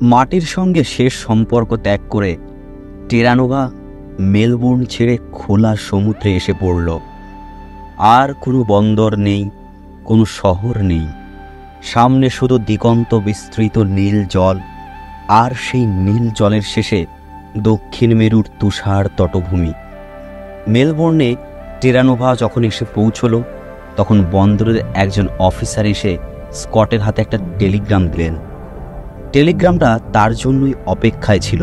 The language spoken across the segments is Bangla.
মাটির সঙ্গে শেষ সম্পর্ক ত্যাগ করে টেরানোভা মেলবোর্ন ছেড়ে খোলা সমুদ্রে এসে পড়ল। আর কোনো বন্দর নেই, কোনো শহর নেই, সামনে শুধু দিগন্ত বিস্তৃত নীল জল, আর সেই নীল জলের শেষে দক্ষিণ মেরুর তুষার তটভূমি। মেলবোর্নে টেরানোভা যখন এসে পৌঁছল, তখন বন্দরের একজন অফিসার এসে স্কটের হাতে একটা টেলিগ্রাম দিলেন। টেলিগ্রামটা তার জন্যই অপেক্ষায় ছিল।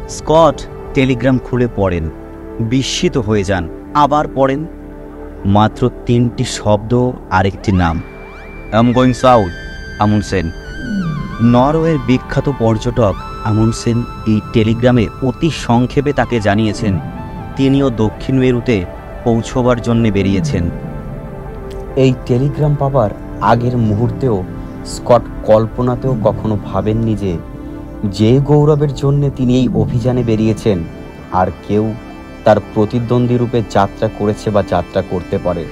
স্কট টেলিগ্রাম খুলে পড়েন, বিস্মিত হয়ে যান, আবার পড়েন। মাত্র 3টি শব্দ আর একটি নাম, আই এম গোয়িং সাউথ, আমুন্ডসেন। নরওয়ের বিখ্যাত পর্যটক আমুন্ডসেন এই টেলিগ্রামে অতি সংক্ষেপে তাকে জানিয়েছেন তিনিও দক্ষিণ মেরুতে পৌঁছবার জন্যে বেরিয়েছেন। এই টেলিগ্রাম পাবার আগের মুহূর্তেও স্কট কল্পনাতেও কখনো ভাবেননি যে গৌরবের জন্যে তিনি এই অভিযানে বেরিয়েছেন আর কেউ তার প্রতিদ্বন্দ্বী রূপে যাত্রা করেছে বা যাত্রা করতে পারে।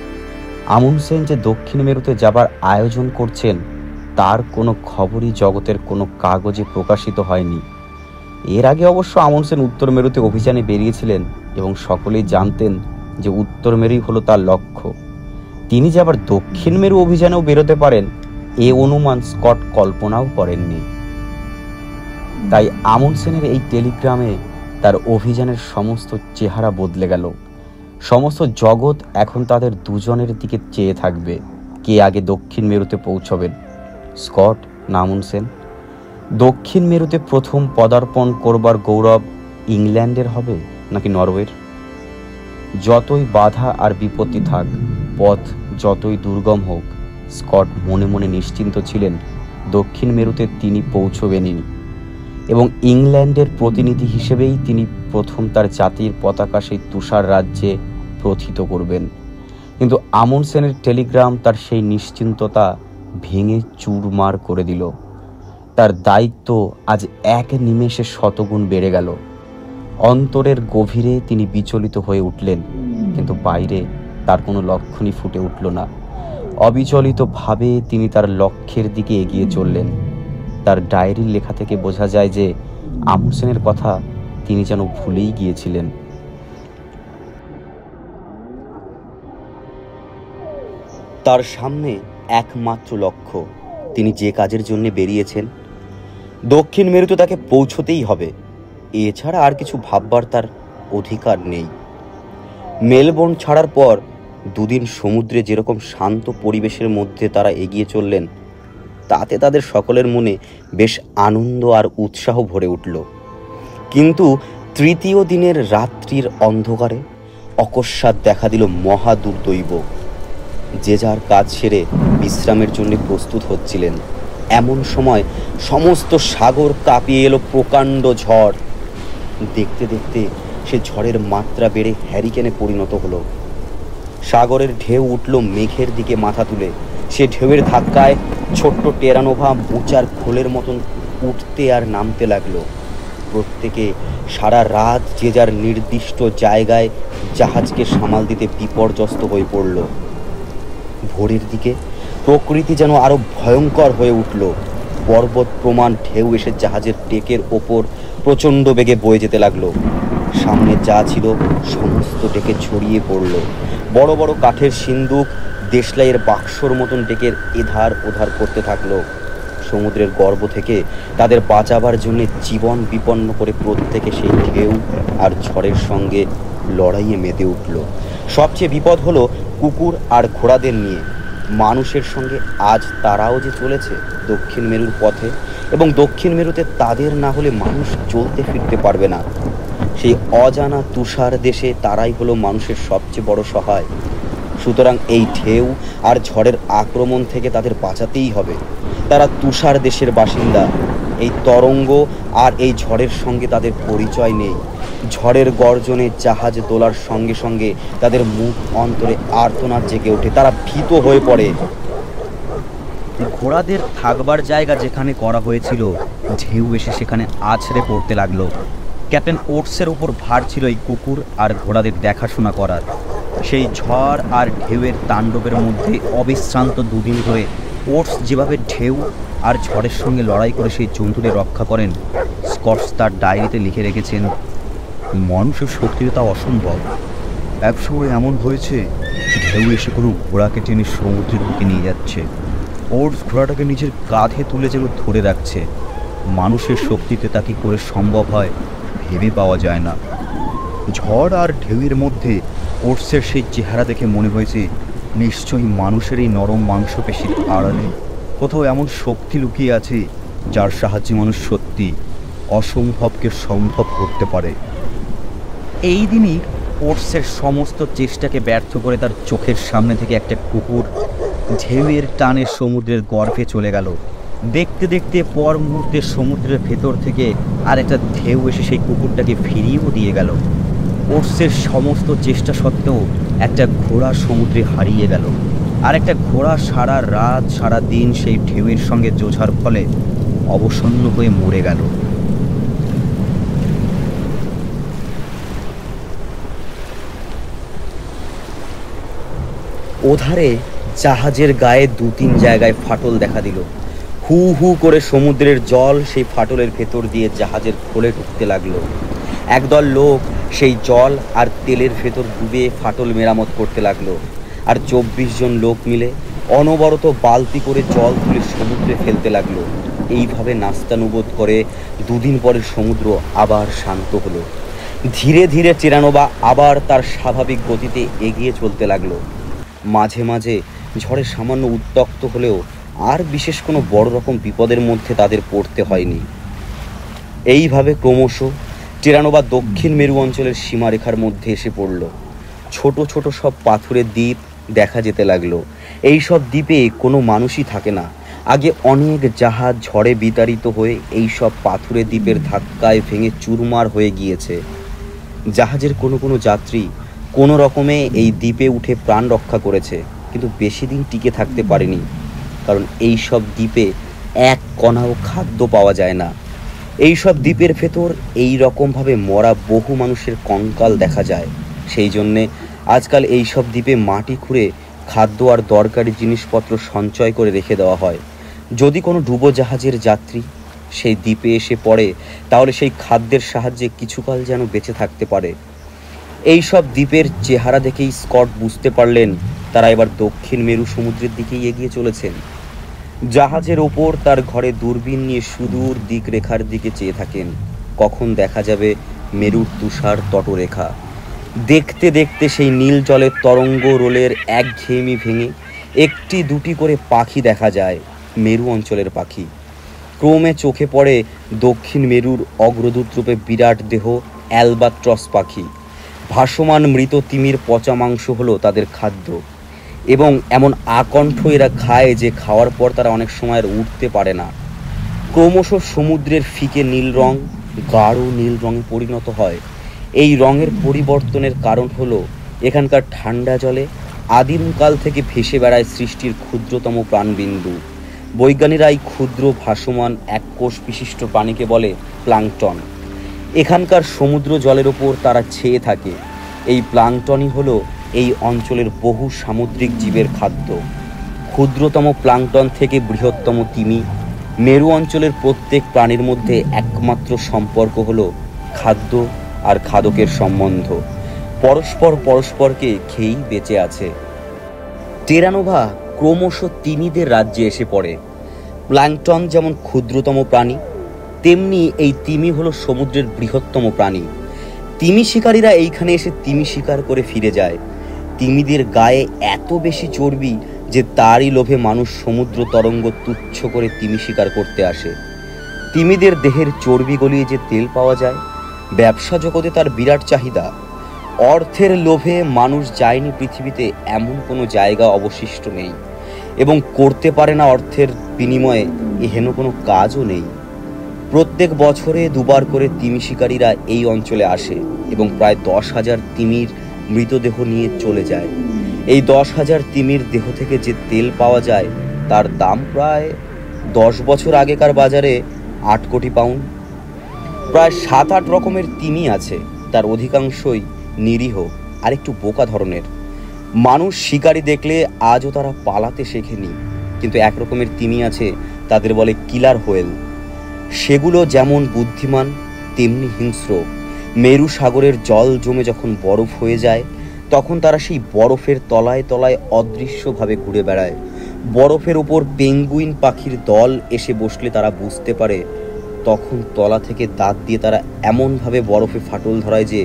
আমুন্ডসেন যে দক্ষিণ মেরুতে যাবার আয়োজন করছেন তার কোনো খবরই জগতের কোনো কাগজে প্রকাশিত হয়নি। এর আগে অবশ্য আমুন্ডসেন উত্তর মেরুতে অভিযানে বেরিয়েছিলেন এবং সকলেই জানতেন যে উত্তর মেরুই হলো তার লক্ষ্য। তিনি যে আবার দক্ষিণ মেরু অভিযানেও বেরোতে পারেন এ অনুমান স্কট কল্পনাও করেননি। তাই আমুন্ডসেনের এই টেলিগ্রামে তার অভিযানের সমস্ত চেহারা বদলে গেল। সমস্ত জগৎ এখন তাদের দুজনের দিকে চেয়ে থাকবে, কে আগে দক্ষিণ মেরুতে পৌঁছবেন, স্কট না আমুন্ডসেন। দক্ষিণ মেরুতে প্রথম পদার্পণ করবার গৌরব ইংল্যান্ডের হবে নাকি নরওয়ের? যতই বাধা আর বিপত্তি থাক, পথ যতই দুর্গম হোক, স্কট মনে মনে নিশ্চিন্ত ছিলেন দক্ষিণ মেরুতে তিনি পৌঁছবেনই এবং ইংল্যান্ডের প্রতিনিধি হিসেবেই তিনি প্রথম তার জাতির পতাকা সেই তুষার রাজ্যে প্রথিত করবেন। কিন্তু আমুন্ডসেনের টেলিগ্রাম তার সেই নিশ্চিন্ততা ভেঙে চুরমার করে দিল। তার দায়িত্ব আজ এক নিমেষে শতগুণ বেড়ে গেল। অন্তরের গভীরে তিনি বিচলিত হয়ে উঠলেন, কিন্তু বাইরে তার কোনো লক্ষণই ফুটে উঠল না। অবিচলিতভাবে তিনি তার লক্ষ্যের দিকে এগিয়ে চললেন। তার ডায়েরির লেখা থেকে বোঝা যায় যে আমুন্ডসেনের কথা তিনি যেন ভুলেই গিয়েছিলেন। তার সামনে একমাত্র লক্ষ্য, তিনি যে কাজের জন্য বেরিয়েছেন দক্ষিণ মেরুতে তাকে পৌঁছতেই হবে, এছাড়া আর কিছু ভাববার তার অধিকার নেই। মেলবোর্ন ছাড়ার পর দুদিন সমুদ্রে যেরকম শান্ত পরিবেশের মধ্যে তারা এগিয়ে চললেন, তাতে তাদের সকলের মনে বেশ আনন্দ আর উৎসাহ ভরে উঠল। কিন্তু তৃতীয় দিনের রাত্রির অন্ধকারে অকস্মাৎ দেখা দিল মহা দুর্দৈব। যে যার কাজ সেরে বিশ্রামের জন্য প্রস্তুত হচ্ছিলেন, এমন সময় সমস্ত সাগর কাঁপিয়ে এলো প্রকাণ্ড ঝড়। দেখতে দেখতে সে ঝড়ের মাত্রা বেড়ে হ্যারিকেনে পরিণত হলো। সাগরের ঢেউ উঠল মেঘের দিকে মাথা তুলে। সে ঢেউয়ের ধাক্কায় ছোট্ট টেরানোভা মোচার খোলের মতন উঠতে আর নামতে লাগলো। প্রত্যেকে সারা রাত যে যার নির্দিষ্ট জায়গায় জাহাজকে সামাল দিতে বিপর্যস্ত হয়ে পড়ল। ভোরের দিকে প্রকৃতি যেন আরো ভয়ঙ্কর হয়ে উঠল। পর্বত প্রমাণ ঢেউ এসে জাহাজের ডেকের ওপর প্রচণ্ড বেগে বয়ে যেতে লাগলো। সামনে যা ছিল সমস্ত ডেকে ছড়িয়ে পড়ল। বড় বড় কাঠের সিন্দুক দেশলাইয়ের বাক্সর মতন ডেকের এধার ওধার করতে থাকলো। সমুদ্রের গর্ভ থেকে তাদের বাঁচাবার জন্য জীবন বিপন্ন করে প্রত্যেকে সেই ঢেউ আর ঝড়ের সঙ্গে লড়াইয়ে মেতে উঠল। সবচেয়ে বিপদ হলো কুকুর আর ঘোড়াদের নিয়ে। মানুষের সঙ্গে আজ তারাও যে চলেছে দক্ষিণ মেরুর পথে, এবং দক্ষিণ মেরুতে তাদের না হলে মানুষ চলতে ফিরতে পারবে না। সেই অজানা তুষার দেশে তারাই হলো মানুষের সবচেয়ে বড় সহায়। সুতরাং এই ঢেউ আর ঝড়ের আক্রমণ থেকে তাদের বাঁচাতেই হবে। তারা তুষার দেশের বাসিন্দা। এই তরঙ্গ আর এই ঝড়ের সঙ্গে তাদের পরিচয় নেই। ঝড়ের গর্জনে জাহাজ দোলার সঙ্গে সঙ্গে তাদের মুখ অন্তরে আর্তনাদ জেগে ওঠে। তারা ভীত হয়ে পড়ে। ঘোড়াদের থাকবার জায়গা যেখানে করা হয়েছিল, ঢেউ এসে সেখানে আছড়ে পড়তে লাগলো। ক্যাপ্টেন ওটসের উপর ভার ছিল এই কুকুর আর ঘোড়াদের দেখাশোনা করার। সেই ঝড় আর ঢেউয়ের তাণ্ডবের মধ্যে অবিশ্রান্ত দুদিন ধরে ওটস যেভাবে ঢেউ আর ঝড়ের সঙ্গে লড়াই করে সেই জন্তুদের রক্ষা করেন, স্কটস তার ডায়েরিতে লিখে রেখেছেন, মানুষের শক্তিতে তা অসম্ভব। একসময় এমন হয়েছে ঢেউ এসে কোনো ঘোড়াকে টেনে সমুদ্রের বুকে নিয়ে যাচ্ছে। ওটস ঘোড়াটাকে নিজের কাঁধে তুলে যেন ধরে রাখছে। মানুষের শক্তিতে তা কী করে সম্ভব হয় ভেবে পাওয়া যায় না। ঝড় আর ঢেউয়ের মধ্যে ওটসের সেই চেহারা দেখে মনে হয়েছে নিশ্চয়ই মানুষের এই নরম মাংসপেশির আড়ালে কোথাও এমন শক্তি লুকিয়ে আছে যার সাহায্যে মানুষ সত্যি অসম্ভবকে সম্ভব করতে পারে। এই দিনই ওটসের সমস্ত চেষ্টাকে ব্যর্থ করে তার চোখের সামনে থেকে একটা কুকুর ঢেউয়ের টানে সমুদ্রের গর্ভে চলে গেল। দেখতে দেখতে পর মুহূর্তে সমুদ্রের ভেতর থেকে আর একটা ঢেউ এসে সেই কুকুরটাকে ফিরিয়েও দিয়ে গেল। ওটসের সমস্ত চেষ্টা সত্ত্বেও একটা ঘোড়া সমুদ্রে হারিয়ে গেল, আর একটা ঘোড়া সারা রাত সারা দিন সেই ঢেউয়ের সঙ্গে জোঝার ফলে অবসন্ন হয়ে মরে গেল। ওধারে জাহাজের গায়ে 2-3 জায়গায় ফাটল দেখা দিল। হু হু করে সমুদ্রের জল সেই ফাটলের ভেতর দিয়ে জাহাজের খোলে ঢুকতে লাগলো। একদল লোক সেই জল আর তেলের ভেতর ডুবে ফাটল মেরামত করতে লাগলো, আর 24 জন লোক মিলে অনবরত বালতি করে জল তুলে সমুদ্রে ফেলতে লাগলো। এইভাবে নাস্তানুবোধ করে 2 দিন পরে সমুদ্র আবার শান্ত হলো। ধীরে ধীরে টেরানোভা আবার তার স্বাভাবিক গতিতে এগিয়ে চলতে লাগলো। মাঝে মাঝে ঝড়ে সামান্য উত্তক্ত হলেও আর বিশেষ কোনো বড় রকম বিপদের মধ্যে তাদের পড়তে হয়নি। এইভাবে ক্রমশ টেরানোভা দক্ষিণ মেরু অঞ্চলের সীমারেখার মধ্যে এসে পড়ল। ছোট ছোট সব পাথুরের দ্বীপ দেখা যেতে লাগলো। এই সব দ্বীপে কোনো মানুষই থাকে না। আগে অনেক জাহাজ ঝড়ে বিতাড়িত হয়ে এই সব পাথুরে দ্বীপের ধাক্কায় ভেঙে চুরমার হয়ে গিয়েছে। জাহাজের কোনো কোনো যাত্রী কোনো রকমে এই দ্বীপে উঠে প্রাণ রক্ষা করেছে, কিন্তু বেশি দিন টিকে থাকতে পারেনি, কারণ এই সব দ্বীপে এক কণাও খাদ্য পাওয়া যায় না। এই সব দ্বীপের ভেতর এই রকমভাবে মরা বহু মানুষের কঙ্কাল দেখা যায়। সেই জন্যে আজকাল এই সব দ্বীপে মাটি খুঁড়ে খাদ্য আর দরকারি জিনিসপত্র সঞ্চয় করে রেখে দেওয়া হয়। যদি কোনো ডুবোজাহাজের যাত্রী সেই দ্বীপে এসে পড়ে, তাহলে সেই খাদ্যের সাহায্যে কিছুকাল যেন বেঁচে থাকতে পারে। এই সব দ্বীপের চেহারা দেখেই স্কট বুঝতে পারলেন তারা এবার দক্ষিণ মেরু সমুদ্রের দিকেই এগিয়ে চলেছেন। জাহাজের ওপর তার ঘরে দূরবীন নিয়ে সুদূর দিকরেখার দিকে চেয়ে থাকেন, কখন দেখা যাবে মেরুর তুষার তটরেখা। দেখতে দেখতে সেই নীল জলের তরঙ্গ রোলের একঘেয়েমি ভেঙে 1-2টি করে পাখি দেখা যায়, মেরু অঞ্চলের পাখি। ক্রমে চোখে পড়ে দক্ষিণ মেরুর অগ্রদূত রূপে বিরাট দেহ অ্যালবাট্রস পাখি। ভাসমান মৃত তিমির পচা মাংস হলো তাদের খাদ্য, এবং এমন আকণ্ঠ এরা খায় যে খাওয়ার পর তারা অনেক সময় আর উঠতে পারে না। ক্রমশ সমুদ্রের ফিকে নীল রং গাঢ় নীল রঙে পরিণত হয়। এই রঙের পরিবর্তনের কারণ হলো এখানকার ঠান্ডা জলে আদিমকাল থেকে ভেসে বেড়ায় সৃষ্টির ক্ষুদ্রতম প্রাণবিন্দু। বৈজ্ঞানিকরা এই ক্ষুদ্র ভাসমান এক কোষ বিশিষ্ট প্রাণীকে বলে প্লাঙ্কটন। এখানকার সমুদ্র জলের ওপর তারা ছেয়ে থাকে। এই প্লাঙ্কটনই হলো এই অঞ্চলের বহু সামুদ্রিক জীবের খাদ্য। ক্ষুদ্রতম প্লাঙ্কটন থেকে বৃহত্তম তিমি, মেরু অঞ্চলের প্রত্যেক প্রাণীর মধ্যে একমাত্র সম্পর্ক হলো খাদ্য আর খাদকের সম্বন্ধ। পরস্পর পরস্পরকে খেয়েই বেঁচে আছে। টেরানোভা ক্রমশ তিমিদের রাজ্যে এসে পড়ে। প্লাঙ্কটন যেমন ক্ষুদ্রতম প্রাণী, তেমনি এই তিমি হলো সমুদ্রের বৃহত্তম প্রাণী। তিমি শিকারীরা এইখানে এসে তিমি শিকার করে ফিরে যায়। তিমিদের গায়ে এত বেশি চর্বি যে তারই লোভে মানুষ সমুদ্র তরঙ্গ তুচ্ছ করে তিমি শিকার করতে আসে। তিমিদের দেহের চর্বি গলিয়ে যে তেল পাওয়া যায়, ব্যবসা জগতে তার বিরাট চাহিদা। অর্থের লোভে মানুষ যায়নি পৃথিবীতে এমন কোনো জায়গা অবশিষ্ট নেই, এবং করতে পারে না অর্থের বিনিময়ে এহেন কোনো কাজও নেই। প্রত্যেক বছরে 2বার করে তিমি শিকারীরা এই অঞ্চলে আসে এবং প্রায় 10,000 তিমির মৃতদেহ নিয়ে চলে যায়। এই 10,000 তিমির দেহ থেকে যে তেল পাওয়া যায় তার দাম প্রায় 10 বছর আগেকার বাজারে 8 কোটি পাউন্ড। প্রায় 7-8 রকমের তিমি আছে, তার অধিকাংশই নিরীহ আর একটু বোকা ধরনের। মানুষ শিকারী দেখলে আজও তারা পালাতে শেখেনি। কিন্তু এক রকমের তিমি আছে, তাদের বলে কিলার হোয়েল। সেগুলো যেমন বুদ্ধিমান তেমনি হিংস্র। মেরু সাগরের জল জমে যখন বরফ হয়ে যায় তখন তারা সেই বরফের তলায় তলায় অদৃশ্যভাবে ঘুরে বেড়ায়। বরফের ওপর পেঙ্গুইন পাখির দল এসে বসলে তারা বুঝতে পারে, তখন তলা থেকে দাঁত দিয়ে তারা এমনভাবে বরফে ফাটল ধরায় যে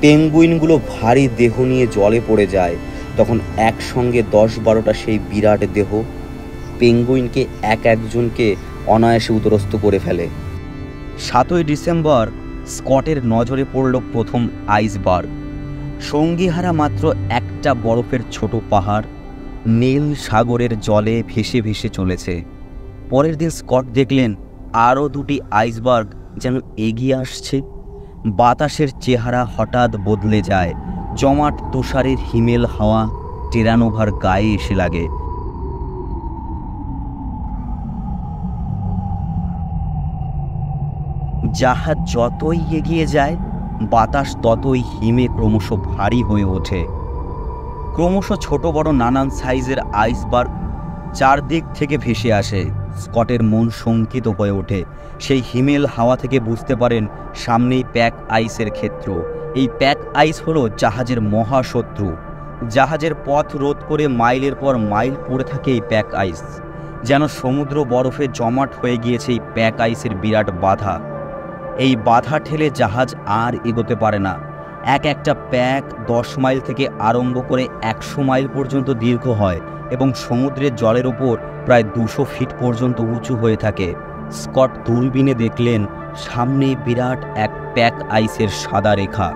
পেঙ্গুইনগুলো ভারী দেহ নিয়ে জলে পড়ে যায়। তখন একসঙ্গে 10-12টা সেই বিরাট দেহ পেঙ্গুইনকে একজনকে অনায়াসে উদরস্থ করে ফেলে। 7ই ডিসেম্বর স্কটের নজরে পড়ল প্রথম আইসবার্গ। সঙ্গীহারা মাত্র একটা বরফের ছোট পাহাড় নীল সাগরের জলে ভেসে ভেসে চলেছে। পরের দিন স্কট দেখলেন আরও 2টি আইসবার্গ যেন এগিয়ে আসছে। বাতাসের চেহারা হঠাৎ বদলে যায়। জমাট তুষারের হিমেল হাওয়া টেরানোভার গায়ে এসে লাগে। জাহাজ যতই এগিয়ে যায় বাতাস ততই হিমে ক্রমশ ভারী হয়ে ওঠে। ক্রমশ ছোট বড় নানান সাইজের আইসবার্গ চারদিক থেকে ভেসে আসে। স্কটের মন শঙ্কিত হয়ে ওঠে। সেই হিমেল হাওয়া থেকে বুঝতে পারেন সামনেই প্যাক আইসের ক্ষেত্র। এই প্যাক আইস হলো জাহাজের মহাশত্রু। জাহাজের পথ রোধ করে মাইলের পর মাইল পড়ে থাকে এই প্যাক আইস। যেন সমুদ্র বরফে জমাট হয়ে গিয়েছে এই প্যাক আইসের বিরাট বাধা। এই বাধা ঠেলে জাহাজ আর এগোতে পারে না। একটা প্যাক 10 মাইল থেকে আরম্ভ করে 100 মাইল পর্যন্ত দীর্ঘ হয় এবং সমুদ্রের জলের ওপর প্রায় 200 ফিট পর্যন্ত উঁচু হয়ে থাকে। স্কট দূরবীনে দেখলেন সামনে বিরাট এক প্যাক আইসের সাদা রেখা।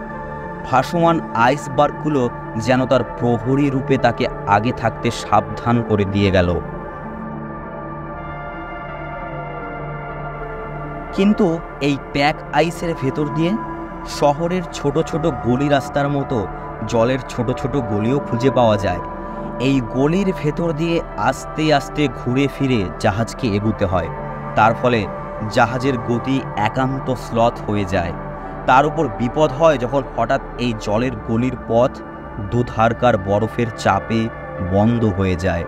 ভাসমান আইসবার্গগুলো যেন তার প্রহরী রূপে তাকে আগে থাকতে সাবধান করে দিয়ে গেল। কিন্তু এই প্যাক আইসের ভেতর দিয়ে শহরের ছোট ছোট গলি রাস্তার মতো জলের ছোট ছোট গলিও খুঁজে পাওয়া যায়। এই গলির ভেতর দিয়ে আস্তে আস্তে ঘুরে ফিরে জাহাজকে এগুতে হয়। তার ফলে জাহাজের গতি একান্ত স্লথ হয়ে যায়। তার উপর বিপদ হয় যখন হঠাৎ এই জলের গলির পথ দুধারকার বরফের চাপে বন্ধ হয়ে যায়।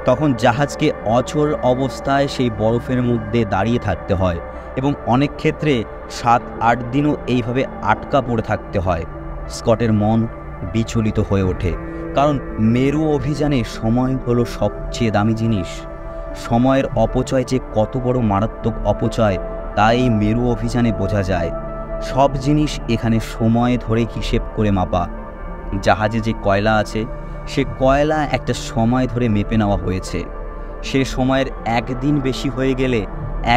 তখন জাহাজকে অচল অবস্থায় সেই বরফের মধ্যে দাঁড়িয়ে থাকতে হয় এবং অনেক ক্ষেত্রে 7-8 দিনও এইভাবে আটকা পড়ে থাকতে হয়। স্কটের মন বিচলিত হয়ে ওঠে, কারণ মেরু অভিযানে সময় হলো সবচেয়ে দামি জিনিস। সময়ের অপচয় যে কত বড় মারাত্মক অপচয় তা এই মেরু অভিযানে বোঝা যায়। সব জিনিস এখানে সময় ধরে হিসেব করে মাপা। জাহাজে যে কয়লা আছে সে কয়লা একটা সময় ধরে মেপে নেওয়া হয়েছে। সে সময়ের একদিন বেশি হয়ে গেলে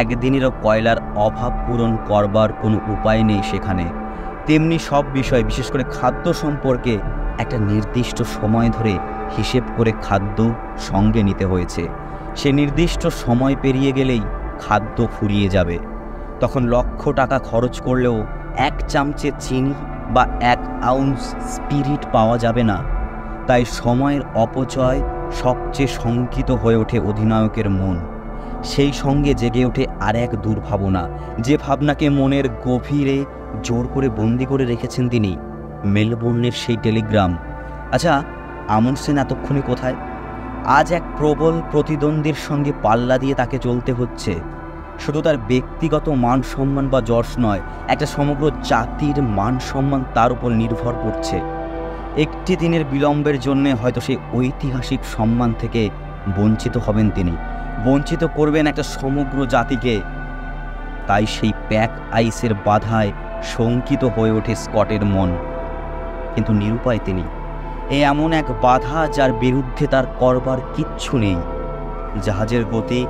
একদিনেরও কয়লার অভাব পূরণ করবার কোনো উপায় নেই সেখানে। তেমনি সব বিষয়, বিশেষ করে খাদ্য সম্পর্কে একটা নির্দিষ্ট সময় ধরে হিসেব করে খাদ্য সঙ্গে নিতে হয়েছে। সে নির্দিষ্ট সময় পেরিয়ে গেলেই খাদ্য ফুরিয়ে যাবে। তখন লক্ষ টাকা খরচ করলেও 1 চামচে চিনি বা 1 আউন্স স্পিরিট পাওয়া যাবে না। তাই সময়ের অপচয় সবচেয়ে শঙ্কিত হয়ে ওঠে অধিনায়কের মন। সেই সঙ্গে জেগে ওঠে আর এক দুর্ভাবনা, যে ভাবনাকে মনের গভীরে জোর করে বন্দি করে রেখেছেন তিনি। মেলবোর্নের সেই টেলিগ্রাম। আচ্ছা, আমুনসেন এতক্ষণে কোথায়? আজ এক প্রবল প্রতিদ্বন্দ্বীর সঙ্গে পাল্লা দিয়ে তাকে চলতে হচ্ছে। শুধু তার ব্যক্তিগত মান সম্মান বা যশ নয়, একটা সমগ্র জাতির মান সম্মান তার উপর নির্ভর করছে। একটি দিনের বিলম্বের জন্য হয়তো সেই ঐতিহাসিক সম্মান থেকে বঞ্চিত হবেন তিনি, বঞ্চিত করবেন একটা সমগ্র জাতিকে। তাই সেই প্যাক আইসের বাধায় শঙ্কিত হয়ে ওঠে স্কটের মন। কিন্তু নিরুপায় তিনি। এমন এক বাধা যার বিরুদ্ধে তার করবার কিচ্ছু নেই। জাহাজের গতি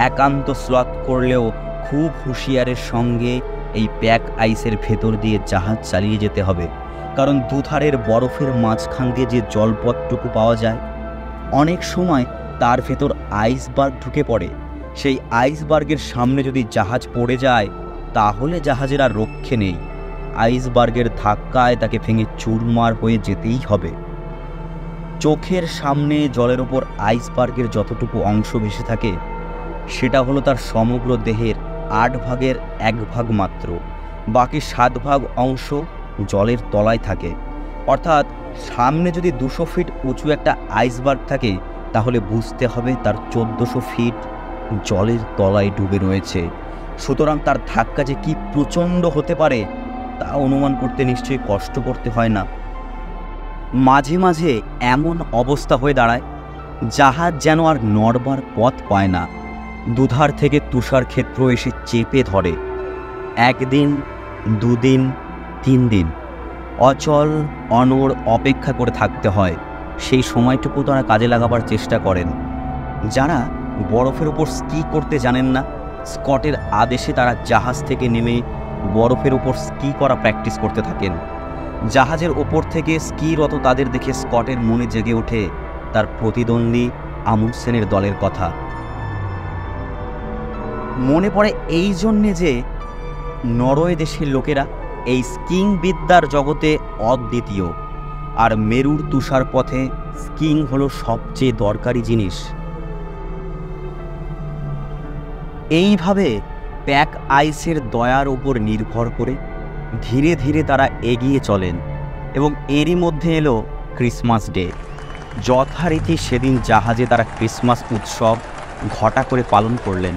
একান্ত স্লথ করলেও খুব হুঁশিয়ারের সঙ্গে এই প্যাক আইসের ভেতর দিয়ে জাহাজ চালিয়ে যেতে হবে। কারণ দুধারের বরফের মাঝখান দিয়ে যে জলপথটুকু পাওয়া যায়, অনেক সময় তার ভেতর আইসবার্গ ঢুকে পড়ে। সেই আইসবার্গের সামনে যদি জাহাজ পড়ে যায় তাহলে জাহাজের আর রক্ষে নেই। আইসবার্গের ধাক্কায় তাকে ভেঙে চুরমার হয়ে যেতেই হবে। চোখের সামনে জলের ওপর আইসবার্গের যতটুকু অংশ ভেসে থাকে সেটা হলো তার সমগ্র দেহের 8 ভাগের 1 ভাগ মাত্র। বাকি 7 ভাগ অংশ জলের তলায় থাকে। অর্থাৎ সামনে যদি 200 ফিট উঁচু একটা আইসবার্গ থাকে তাহলে বুঝতে হবে তার 1400 ফিট জলের তলায় ডুবে রয়েছে। সুতরাং তার ধাক্কা যে কি প্রচণ্ড হতে পারে তা অনুমান করতে নিশ্চয়ই কষ্ট করতে হয় না। মাঝে মাঝে এমন অবস্থা হয়ে দাঁড়ায় জাহাজ যেন আর নড়বার পথ পায় না। দুধার থেকে তুষার ক্ষেত্র এসে চেপে ধরে। 1 দিন, 2 দিন, 3 দিন অচল অনড় অপেক্ষা করে থাকতে হয়। সেই সময়টুকু তারা কাজে লাগাবার চেষ্টা করেন। যারা বরফের ওপর স্কি করতে জানেন না, স্কটের আদেশে তারা জাহাজ থেকে নেমে বরফের ওপর স্কি করা প্র্যাকটিস করতে থাকেন। জাহাজের ওপর থেকে স্কিরত তাদের দেখে স্কটের মনে জেগে ওঠে তার প্রতিদ্বন্দ্বী আমুন্ডসেনের দলের কথা। মনে পড়ে এই জন্যে যে নরওয়ে দেশের লোকেরা এই স্কিং বিদ্যার জগতে অদ্বিতীয়, আর মেরুর তুষার পথে স্কিং হলো সবচেয়ে দরকারি জিনিস। এইভাবে প্যাক আইসের দয়ার উপর নির্ভর করে ধীরে ধীরে তারা এগিয়ে চলেন এবং এরই মধ্যে এলো ক্রিসমাস ডে। যথারীতি সেদিন জাহাজে তারা ক্রিসমাস উৎসব ঘটা করে পালন করলেন।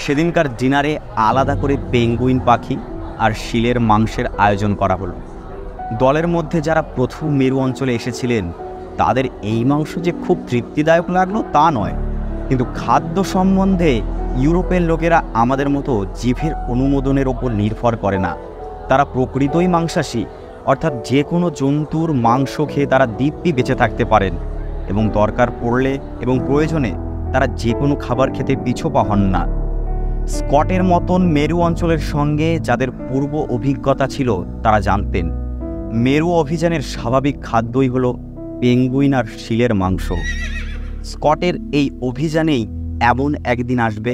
সেদিনকার ডিনারে আলাদা করে পেঙ্গুইন পাখি আর শিলের মাংসের আয়োজন করা হলো। দলের মধ্যে যারা প্রথম মেরু অঞ্চলে এসেছিলেন তাদের এই মাংস যে খুব তৃপ্তিদায়ক লাগলো তা নয়, কিন্তু খাদ্য সম্বন্ধে ইউরোপের লোকেরা আমাদের মতো জিভের অনুমোদনের ওপর নির্ভর করে না। তারা প্রকৃতই মাংসাশী, অর্থাৎ যে কোনো জন্তুর মাংস খেয়ে তারা দিব্যি বেঁচে থাকতে পারেন এবং দরকার পড়লে এবং প্রয়োজনে তারা যে কোনো খাবার খেতে পিছপা হন না। স্কটের মতন মেরু অঞ্চলের সঙ্গে যাদের পূর্ব অভিজ্ঞতা ছিল তারা জানতেন মেরু অভিযানের স্বাভাবিক খাদ্যই হলো পেঙ্গুইন আর শিলের মাংস। স্কটের এই অভিযানেই এমন একদিন আসবে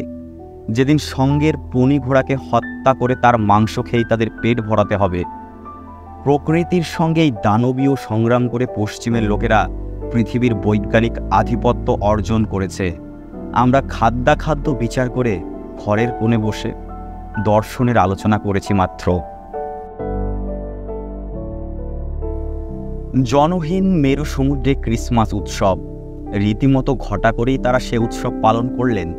যেদিন সঙ্গের পনি ঘোড়াকে হত্যা করে তার মাংস খেয়েই তাদের পেট ভরাতে হবে। প্রকৃতির সঙ্গে এই দানবীয় সংগ্রাম করে পশ্চিমের লোকেরা পৃথিবীর বৈজ্ঞানিক আধিপত্য অর্জন করেছে। আমরা খাদ্যাখাদ্য বিচার করে ঘরের কোণে বসে দর্শনের আলোচনা করেছি মাত্র। জনহীন মেরু সমুদ্রে ক্রিসমাস উৎসব রীতিমতো ঘটা করেই তারা সে উৎসব পালন করলেন।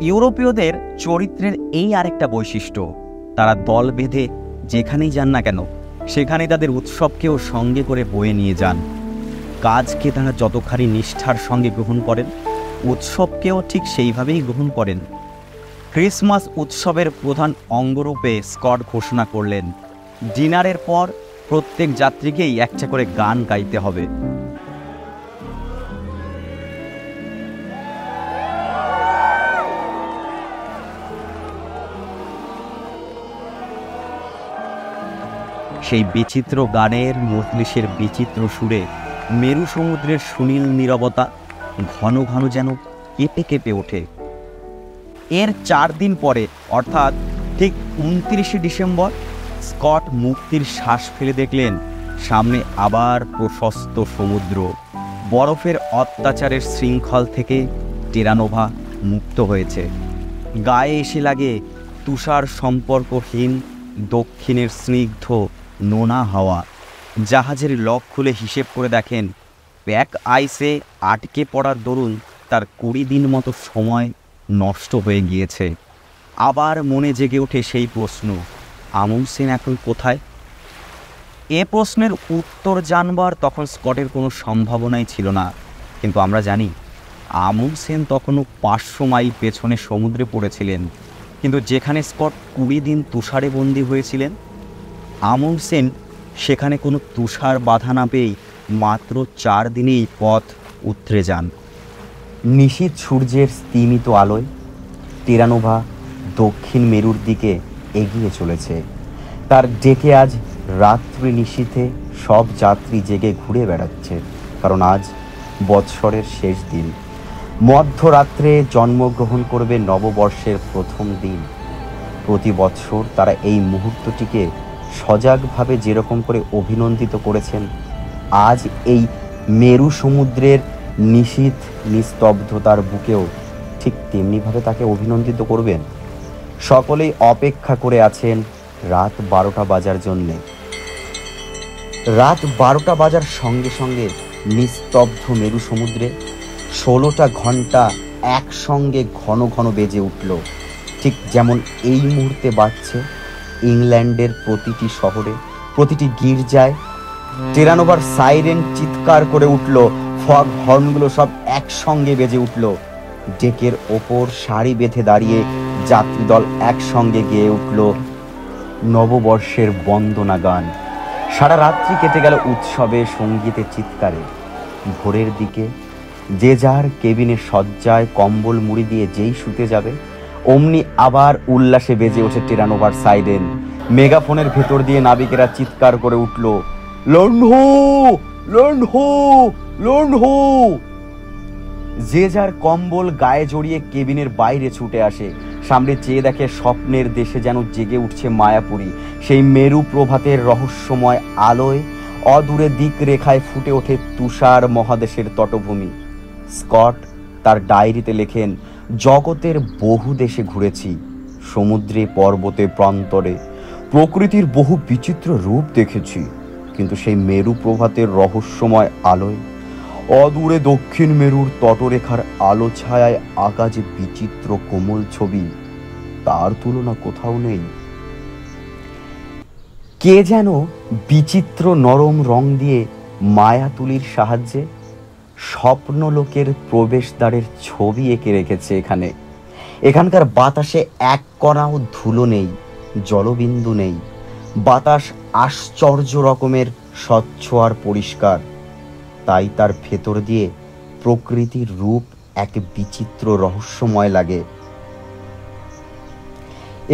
ইউরোপীয়দের চরিত্রের এই আরেকটা বৈশিষ্ট্য, তারা দল বেঁধে যেখানেই যান না কেন সেখানেই তাদের উৎসবকেও সঙ্গে করে বয়ে নিয়ে যান। কাজকে তারা যতখানি নিষ্ঠার সঙ্গে গ্রহণ করেন, উৎসবকেও ঠিক সেইভাবেই গ্রহণ করেন। ক্রিসমাস উৎসবের প্রধান অঙ্গরূপে স্কট ঘোষণা করলেন, ডিনারের পর প্রত্যেক যাত্রীকেই একটা করে গান গাইতে হবে। সেই বিচিত্র গানের মজলিসের বিচিত্র সুরে মেরু সমুদ্রের সুনীল নীরবতা ঘন ঘন যেন কেঁপে কেঁপে ওঠে। এর 4 দিন পরে অর্থাৎ ঠিক 29শে ডিসেম্বর স্কট মুক্তির শ্বাস ফেলে দেখলেন সামনে আবার প্রশস্ত সমুদ্র। বরফের অত্যাচারের শৃঙ্খল থেকে টেরানোভা মুক্ত হয়েছে। গায়ে এসে লাগে তুষার সম্পর্কহীন দক্ষিণের স্নিগ্ধ নোনা হাওয়া। জাহাজের লক খুলে হিসেব করে দেখেন প্যাক আইসে আটকে পড়ার দরুন তার 20 দিন মতো সময় নষ্ট হয়ে গিয়েছে। আবার মনে জেগে ওঠে সেই প্রশ্ন, আমুন্ডসেন এখন কোথায়? এ প্রশ্নের উত্তর জানবার তখন স্কটের কোনো সম্ভাবনাই ছিল না, কিন্তু আমরা জানি আমুন্ডসেন তখনও 500 মাইল পেছনে সমুদ্রে পড়েছিলেন। কিন্তু যেখানে স্কট 20 দিন তুষারে বন্দী হয়েছিলেন, আমুন্ডসেন সেখানে কোনো তুষার বাধা না পেয়েই মাত্র 4 দিনেই পথ উতরে যান। নিশীথ সূর্যের স্তিমিত আলোয় টেরানোভা দক্ষিণ মেরুর দিকে এগিয়ে চলেছে। তার ডেকে আজ রাত্রি নিশীথে সব যাত্রী জেগে ঘুরে বেড়াচ্ছে, কারণ আজ বৎসরের শেষ দিন। মধ্যরাত্রে জন্মগ্রহণ করবে নববর্ষের প্রথম দিন। প্রতি বৎসর তারা এই মুহূর্তটিকে সজাগভাবে যেরকম করে অভিনন্দিত করেছেন, আজ এই মেরু সমুদ্রের নিশীথ নিস্তব্ধতার বুকেও ঠিক তেমনিভাবে তাকে অভিনন্দিত করবেন। সকলেই অপেক্ষা করে আছেন রাত 12টা বাজার জন্যে। রাত 12টা বাজার সঙ্গে সঙ্গে নিস্তব্ধ মেরু সমুদ্রে 16টা ঘন্টা একসঙ্গে ঘন ঘন বেজে উঠল, ঠিক যেমন এই মুহূর্তে বাজছে ইংল্যান্ডের প্রতিটি শহরে, প্রতিটি গির্জায়। টেরানোভার সাইরেন চিৎকার করে উঠল, ফগ হর্নগুলো সব একসঙ্গে বেজে উঠল। ডেকের ওপর সারি বেঁধে দাঁড়িয়ে যাত্রীদল একসঙ্গে গেয়ে উঠল নববর্ষের বন্দনা গান। সারা রাত্রি কেটে গেল উৎসবে, সঙ্গীতে, চিৎকারে। ভোরের দিকে যে যার কেবিনের শয্যায় কম্বল মুড়ি দিয়ে যেই শুতে যাবে, অমনি আবার উল্লাসে বেজে ওঠে টেরানোভার সাইরেন। মেগাফোনের ভেতর দিয়ে নাবিকেরা চিৎকার করে উঠল, লন্ড হো, লন্ড হো, লন্ড হো। যে যার কম্বল গায়ে জড়িয়ে কেবিনের বাইরে ছুটে আসে। সামনে চেয়ে দেখে স্বপ্নের দেশে যেন জেগে উঠছে মায়াপুরী। সেই মেরু প্রভাতের রহস্যময় আলোয় অদূরে দিক রেখায় ফুটে ওঠে তুষার মহাদেশের তটভূমি। স্কট তার ডায়েরিতে লেখেন, জগতের বহু দেশে ঘুরেছি, সমুদ্রে, পর্বতে, প্রান্তরে প্রকৃতির বহু বিচিত্র রূপ দেখেছি, কিন্তু সেই মেরু প্রভাতের রহস্যময় আলোয় অদূরে দক্ষিণ মেরুর তটরেখার আলো ছায়ায় আঁকা যে বিচিত্র কোমল ছবি, তার তুলনা কোথাও নেই। কে যেন বিচিত্র নরম রং দিয়ে মায়াতুলির সাহায্যে স্বপ্নলোকের প্রবেশদ্বারের ছবি এঁকে রেখেছে এখানে। এখানকার বাতাসে এক কণাও ধুলো নেই, জলবিন্দু নেই। বাতাস আশ্চর্য রকমের স্বচ্ছ আর পরিষ্কার, তাই তার ভেতর দিয়ে প্রকৃতির রূপ এক বিচিত্র রহস্যময় লাগে।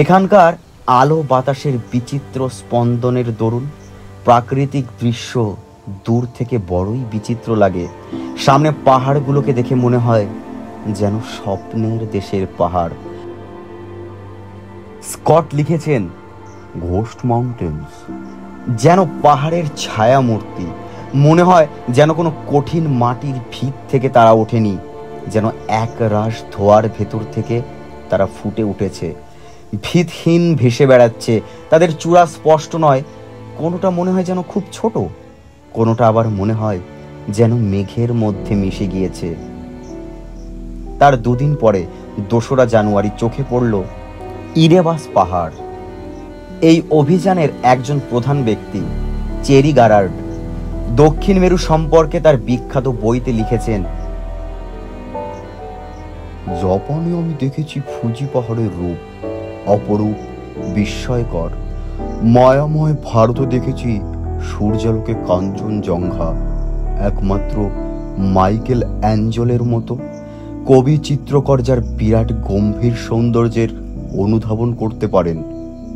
এখানকার আলো বাতাসের বিচিত্র স্পন্দনের দরুন প্রাকৃতিক দৃশ্য দূর থেকে বড়ই বিচিত্র লাগে। সামনে পাহাড়গুলোকে দেখে মনে হয় যেন স্বপ্নের দেশের পাহাড়। স্কট লিখেছেন, ঘোস্ট মাউন্টেন্স যেন পাহাড়ের ছায়া মূর্তি। মনে হয় যেন কোনো কঠিন মাটির ভিত থেকে তারা ওঠেনি, যেন এক রাশ ধোয়ার ভেতর থেকে তারা ফুটে উঠেছে, ভিতহীন ভেসে বেড়াচ্ছে। তাদের চূড়া স্পষ্ট নয়, কোনোটা মনে হয় যেন খুব ছোট, কোনোটা আবার মনে হয় যেন মেঘের মধ্যে মিশে গিয়েছে। তার দুদিন পরে 2রা জানুয়ারি চোখে পড়ল ইরেবাস পাহাড়। এই অভিযানের একজন প্রধান ব্যক্তি চেরি গারার্ড দক্ষিণ মেরু সম্পর্কে তার বিখ্যাত বইতে লিখেছেন, জাপানে আমি দেখেছি ফুজি পাহাড়ের রূপ, অপরূপ, বিস্ময়কর, মায়াময়। ভারতে দেখেছি সূর্যালোকে কাঞ্চনজঙ্ঘা, একমাত্র মাইকেল অ্যাঞ্জেলের মতো কবি চিত্রকর যার বিরাট গম্ভীর সৌন্দর্যের অনুধাবন করতে পারেন।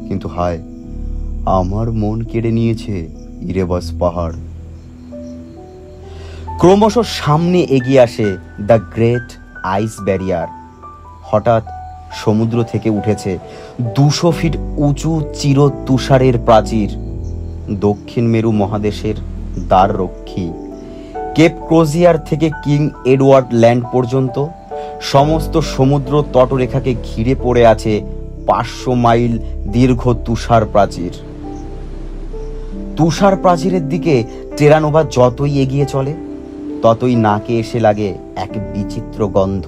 কিন্তু হায়, আমার মন কেড়ে নিয়েছে ইরেবাস পাহাড়। ক্রমশ সামনে এগিয়ে আসে দ্য গ্রেট আইস ব্যারিয়ার। হঠাৎ সমুদ্র থেকে উঠেছে 200 ফিট উঁচু চির তুষারের প্রাচীর, দক্ষিণ মেরু মহাদেশের দ্বার রক্ষী। কেপ ক্রোজিয়ার থেকে কিং এডওয়ার্ড ল্যান্ড পর্যন্ত সমস্ত সমুদ্র তটরেখাকে ঘিরে পড়ে আছে 500 মাইল দীর্ঘ তুষার প্রাচীর। তুষার প্রাচীরের দিকে টেরানোভা যতই এগিয়ে চলে, ততই নাকে এসে লাগে এক বিচিত্র গন্ধ।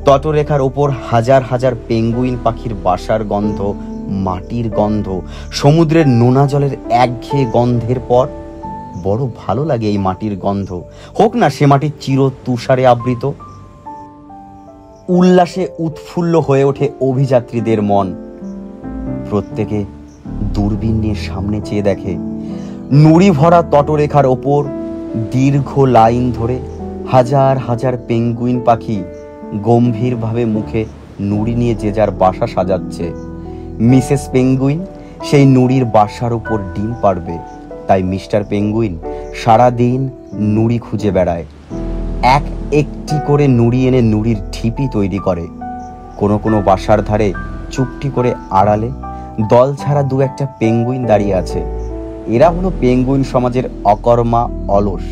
তটরেখার ওপর হাজার হাজার পেঙ্গুইন পাখির বাসার গন্ধ, মাটির গন্ধ, সমুদ্রের নোনা জলের একঘেয়ে গন্ধের পর বড় ভালো লাগে এই মাটির গন্ধ, হোক না সে মাটির চির তুষারে আবৃত। উল্লাসে উৎফুল্ল হয়ে ওঠে অভিযাত্রীদের মন। প্রত্যেকে দূরবীন নিয়ে সামনে চেয়ে দেখে নুড়ি ভরা তটরেখার ওপর দীর্ঘ লাইন ধরে হাজার হাজার পেঙ্গুইন পাখি গম্ভীরভাবে মুখে নুড়ি নিয়ে যে যার বাসা সাজাচ্ছে। মিসেস পেঙ্গুইন সেই নুড়ির বাসার উপর ডিম পাড়বে, তাই মিস্টার পেঙ্গুইন সারাদিন নুড়ি খুঁজে বেড়ায়। এক একটি করে নুড়ি এনে নুড়ির ঢিপি তৈরি করে। কোনো কোনো বাসার ধারে চুপটি করে আড়ালে দল ছাড়া 2-1টা পেঙ্গুইন দাঁড়িয়ে আছে। এরা হলো পেঙ্গুইন সমাজের অকর্মা, অলস।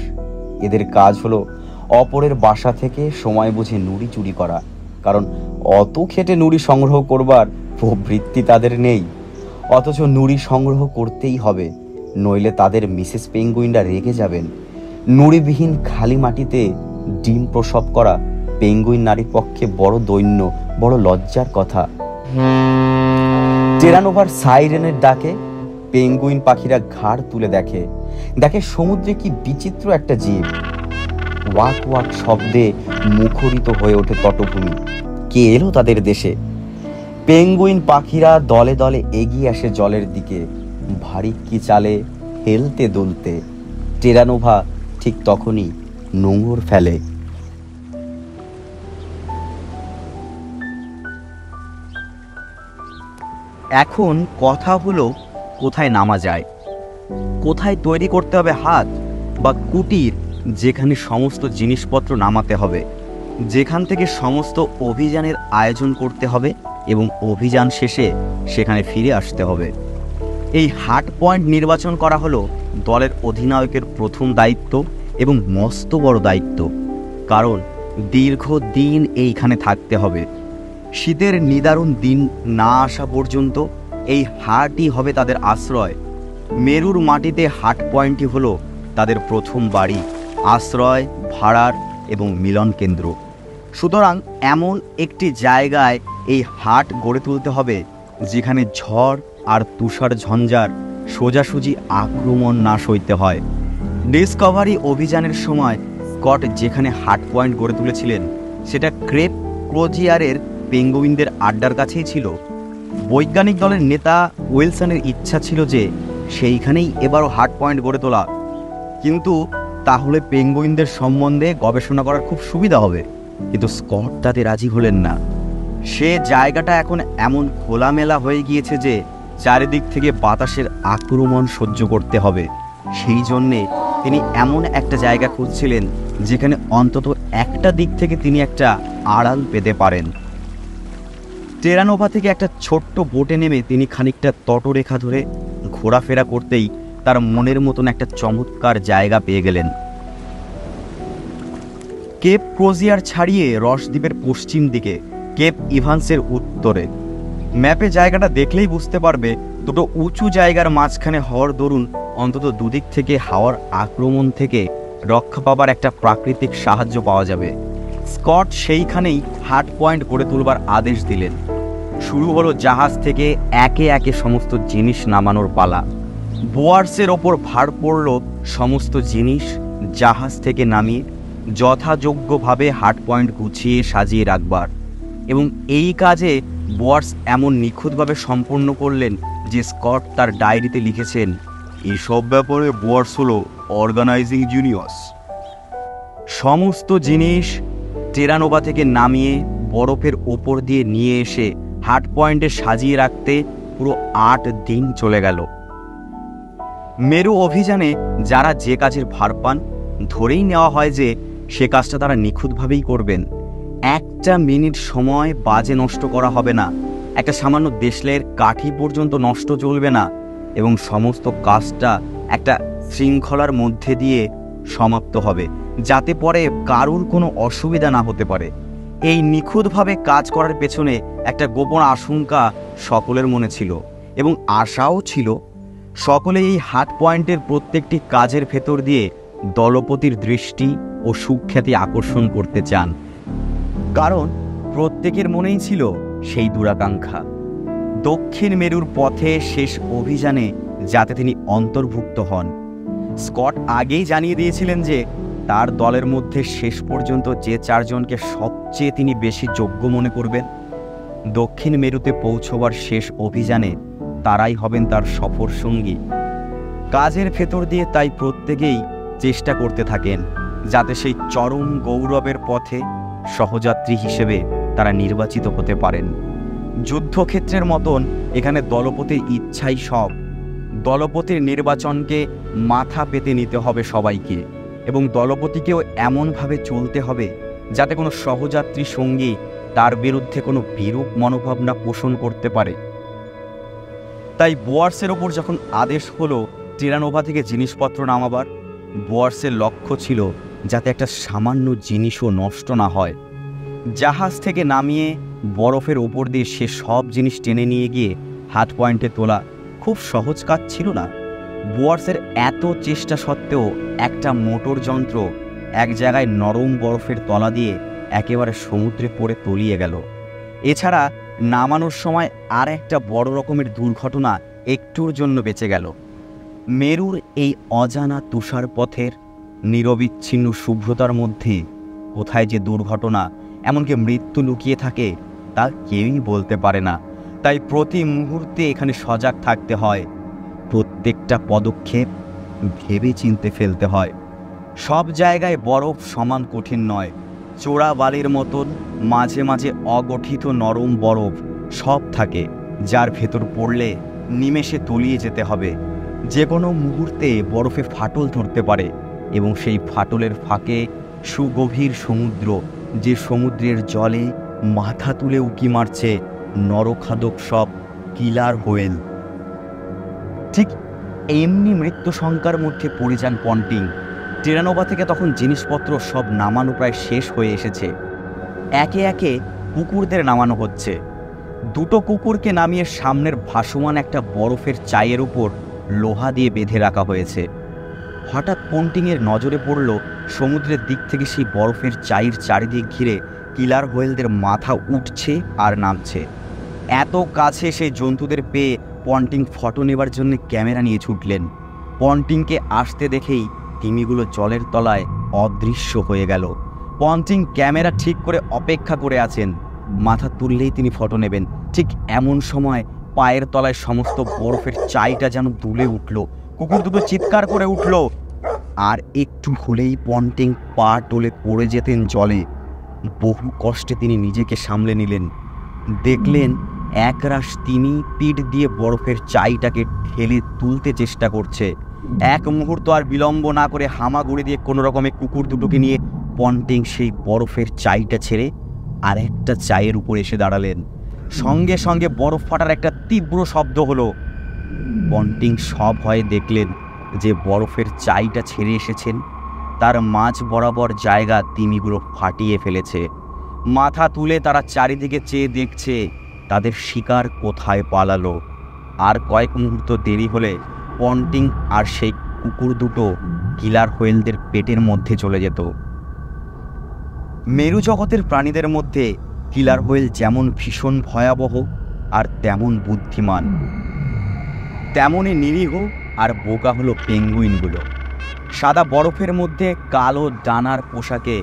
এদের কাজ হলো অপরের বাসা থেকে সময় বুঝে নুড়ি চুরি করা, কারণ অত খেটে নুড়ি সংগ্রহ করবার প্রবৃত্তি তাদের নেই। অথচ নুড়ি সংগ্রহ করতেই হবে, নইলে তাদের মিসেস পেঙ্গুইনরা রেগে যাবেন। নুড়িবিহীন খালি মাটিতে ডিম প্রসব করা পেঙ্গুইন নারীর পক্ষে বড় দৈন্য, বড় লজ্জার কথা। টেরানোভার সাইরেনের ডাকে পেঙ্গুইন পাখিরা ঘাড় তুলে দেখে সমুদ্রে কি বিচিত্র একটা জীব। ওয়াক ওয়াক শব্দে মুখরিত হয়ে ওঠে তটভূমি। কে এলো তাদের দেশে? পেঙ্গুইন পাখিরা দলে দলে এগিয়ে আসে জলের দিকে, ভারী কি চালে হেলতে দুলতে। টেরানোভা ঠিক তখনই নোঙর ফেলে। এখন কথা হলো কোথায় নামা যায়, কোথায় তৈরি করতে হবে হাত বা কুটির, যেখানে সমস্ত জিনিসপত্র নামাতে হবে, যেখান থেকে সমস্ত অভিযানের আয়োজন করতে হবে এবং অভিযান শেষে সেখানে ফিরে আসতে হবে। এই হাট পয়েন্ট নির্বাচন করা হলো দলের অধিনায়কের প্রথম দায়িত্ব এবং মস্ত বড় দায়িত্ব, কারণ দীর্ঘদিন এইখানে থাকতে হবে। শীতের নিদারুণ দিন না আসা পর্যন্ত এই হাটই হবে তাদের আশ্রয়। মেরুর মাটিতে হাট পয়েন্টই হলো তাদের প্রথম বাড়ি, আশ্রয়, ভাড়ার এবং মিলন কেন্দ্র। সুতরাং এমন একটি জায়গায় এই হাট গড়ে তুলতে হবে যেখানে ঝড় আর তুষার ঝঞ্ঝার সোজাসুজি আক্রমণ না সইতে হয়। ডিসকভারি অভিযানের সময় স্কট যেখানে হাট পয়েন্ট গড়ে তুলেছিলেন সেটা ক্রেপ ক্রোজিয়ারের পেঙ্গুইনদের আড্ডার কাছেই ছিল। বৈজ্ঞানিক দলের নেতা উইলসনের ইচ্ছা ছিল যে সেইখানেই এবারও হাট পয়েন্ট গড়ে তোলা, কিন্তু তাহলে পেঙ্গুইনদের সম্বন্ধে গবেষণা করার খুব সুবিধা হবে। কিন্তু স্কট তাতে রাজি হলেন না। সে জায়গাটা এখন এমন খোলামেলা হয়ে গিয়েছে যে চারিদিক থেকে বাতাসের আক্রমণ সহ্য করতে হবে। সেই জন্যে তিনি এমন একটা জায়গা খুঁজছিলেন যেখানে অন্তত একটা দিক থেকে তিনি একটা আড়াল পেতে পারেন। টেরানোভা থেকে একটা ছোট্ট বোটে নেমে তিনি খানিকটা তটরেখা ধরে ঘোরাফেরা করতেই তার মনের মতন একটা চমৎকার জায়গা পেয়ে গেলেন। কেপ ক্রোজিয়ার ছাড়িয়ে রস দ্বীপের পশ্চিম দিকে, কেপ ইভান্সের উত্তরে। ম্যাপে জায়গাটা দেখলেই বুঝতে পারবে দুটো উঁচু জায়গার মাঝখানে হওয়ার দরুন অন্তত দুদিক থেকে হাওয়ার আক্রমণ থেকে রক্ষা পাবার একটা প্রাকৃতিক সাহায্য পাওয়া যাবে। স্কট সেইখানেই হাট পয়েন্ট গড়ে তুলবার আদেশ দিলেন। শুরু হলো জাহাজ থেকে একে একে সমস্ত জিনিস নামানোর পালা। বোয়ার্সের ওপর ভার পড়ল সমস্ত জিনিস জাহাজ থেকে নামিয়ে যথাযোগ্যভাবে হাট পয়েন্ট গুছিয়ে সাজিয়ে রাখবার, এবং এই কাজে বোয়ার্স এমন নিখুঁতভাবে সম্পন্ন করলেন যে স্কট তার ডায়েরিতে লিখেছেন, এসব ব্যাপারে বোয়ার্স হলো অর্গানাইজিং জিনিয়াস। সমস্ত জিনিস টেরানোভা থেকে নামিয়ে বরফের ওপর দিয়ে নিয়ে এসে হাট পয়েন্টে সাজিয়ে রাখতে পুরো 8 দিন চলে গেল। মেরু অভিযানে যারা যে কাজের ভার পান ধরেই নেওয়া হয় যে সে কাজটা তারা নিখুঁতভাবেই করবেন। একটা মিনিট সময় বাজে নষ্ট করা হবে না, একটা সামান্য দেশলের কাঠি পর্যন্ত নষ্ট চলবে না, এবং সমস্ত কাজটা একটা শৃঙ্খলার মধ্যে দিয়ে সমাপ্ত হবে যাতে পরে কারুর কোনো অসুবিধা না হতে পারে। এই নিখুঁতভাবে কাজ করার পেছনে একটা গোপন আশঙ্কা সকলের মনে ছিল এবং আশাও ছিল। সকলে এই হাট পয়েন্টের প্রত্যেকটি কাজের ভেতর দিয়ে দলপতির দৃষ্টি ও সুখ্যাতি আকর্ষণ করতে চান, কারণ প্রত্যেকের মনেই ছিল সেই দুরাকাঙ্ক্ষা, দক্ষিণ মেরুর পথে শেষ অভিযানে যাতে তিনি অন্তর্ভুক্ত হন। স্কট আগেই জানিয়ে দিয়েছিলেন যে তার দলের মধ্যে শেষ পর্যন্ত যে 4 জনকে সবচেয়ে তিনি বেশি যোগ্য মনে করবেন, দক্ষিণ মেরুতে পৌঁছবার শেষ অভিযানে তারাই হবেন তার সফর সঙ্গী। কাজের ভেতর দিয়ে তাই প্রত্যেকেই চেষ্টা করতে থাকেন যাতে সেই চরম গৌরবের পথে সহযাত্রী হিসেবে তারা নির্বাচিত হতে পারেন। যুদ্ধক্ষেত্রের মতন এখানে দলপতির ইচ্ছাই সব। দলপতির নির্বাচনকে মাথা পেতে নিতে হবে সবাইকে, এবং দলপতিকেও এমনভাবে চলতে হবে যাতে কোনো সহযাত্রী সঙ্গী তার বিরুদ্ধে কোনো বিরূপ মনোভাব না পোষণ করতে পারে। তাই বোয়ার্সের ওপর যখন আদেশ হলো টেরানোভা থেকে জিনিসপত্র নামাবার, বোয়ার্সের লক্ষ্য ছিল যাতে একটা সামান্য জিনিসও নষ্ট না হয়। জাহাজ থেকে নামিয়ে বরফের ওপর দিয়ে সে সব জিনিস টেনে নিয়ে গিয়ে হাট পয়েন্টে তোলা খুব সহজ কাজ ছিল না। বোয়ার্সের এত চেষ্টা সত্ত্বেও একটা মোটর যন্ত্র এক জায়গায় নরম বরফের তলা দিয়ে একেবারে সমুদ্রে পড়ে তলিয়ে গেল। এছাড়া নামানোর সময় আর একটা বড় রকমের দুর্ঘটনা একটুর জন্য বেঁচে গেল। মেরুর এই অজানা তুষারপথের নিরবিচ্ছিন্ন শুভ্রতার মধ্যে কোথায় যে দুর্ঘটনা, এমনকি মৃত্যু লুকিয়ে থাকে তা কেউই বলতে পারে না। তাই প্রতি মুহূর্তে এখানে সজাগ থাকতে হয়, প্রত্যেকটা পদক্ষেপ ভেবে চিনতে ফেলতে হয়। সব জায়গায় বরফ সমান কঠিন নয়, চোরা বালির মতন মাঝে মাঝে অগঠিত নরম বরফ সব থাকে, যার ভেতর পড়লে নিমেষে তলিয়ে যেতে হবে। যে কোনো মুহূর্তে বরফে ফাটল ধরতে পারে এবং সেই ফাটলের ফাঁকে সুগভীর সমুদ্র, যে সমুদ্রের জলে মাথা তুলে উঁকি মারছে নরখাদক সব কিলার হোয়েল। ঠিক এমনি মৃত্যু শঙ্কার মধ্যে পড়ে যান পন্টিং। টেরানোভা থেকে তখন জিনিসপত্র সব নামানো প্রায় শেষ হয়ে এসেছে। একে একে কুকুরদের নামানো হচ্ছে। দুটো কুকুরকে নামিয়ে সামনের ভাসমান একটা বরফের চাইয়ের উপর লোহা দিয়ে বেঁধে রাখা হয়েছে। হঠাৎ পন্টিংয়ের নজরে পড়ল সমুদ্রের দিক থেকে সেই বরফের চাইয়ের চারিদিক ঘিরে কিলার হোয়েলদের মাথা উঠছে আর নামছে। এত কাছে সেই জন্তুদের পেয়ে পন্টিং ফটো নেবার জন্য ক্যামেরা নিয়ে ছুটলেন। পন্টিংকে আসতে দেখেই তিমিগুলো জলের তলায় অদৃশ্য হয়ে গেল। পন্টিং ক্যামেরা ঠিক করে অপেক্ষা করে আছেন, মাথা তুললেই তিনি ফটো নেবেন। ঠিক এমন সময় পায়ের তলায় সমস্ত বরফের চাইটা যেন দুলে উঠল। কুকুর দুটো চিৎকার করে উঠল, আর একটু হলেই পন্টিং পা টলে পড়ে যেতেন জলে। বহু কষ্টে তিনি নিজেকে সামলে নিলেন। দেখলেন একরাশ তিমি পিঠ দিয়ে বরফের চাইটাকে ঠেলে তুলতে চেষ্টা করছে। এক মুহূর্ত আর বিলম্ব না করে হামাগুড়ি দিয়ে কোনো রকমে কুকুর দুটোকে নিয়ে পন্টিং সেই বরফের চাইটা ছেড়ে আর একটা চাইয়ের উপর এসে দাঁড়ালেন। সঙ্গে সঙ্গে বরফ ফাটার একটা তীব্র শব্দ হলো। পন্টিং সব ভয়ে দেখলেন যে বরফের চাইটা ছেড়ে এসেছেন তার মাঝ বরাবর জায়গা তিমিগুলো ফাটিয়ে ফেলেছে। মাথা তুলে তারা চারিদিকে চেয়ে দেখছে তাদের শিকার কোথায় পালালো। আর কয়েক মুহূর্ত দেরি হলে পন্টিং আর সেই কুকুর দুটো কিলার হোয়েলদের পেটের মধ্যে চলে যেত। মেরু জগতের প্রাণীদের মধ্যে কিলার হোয়েল যেমন ভীষণ ভয়াবহ আর তেমন বুদ্ধিমান, তেমনই নিরীহ আর বোকা হলো পেঙ্গুইনগুলো। সাদা বরফের মধ্যে কালো ডানার পোশাকে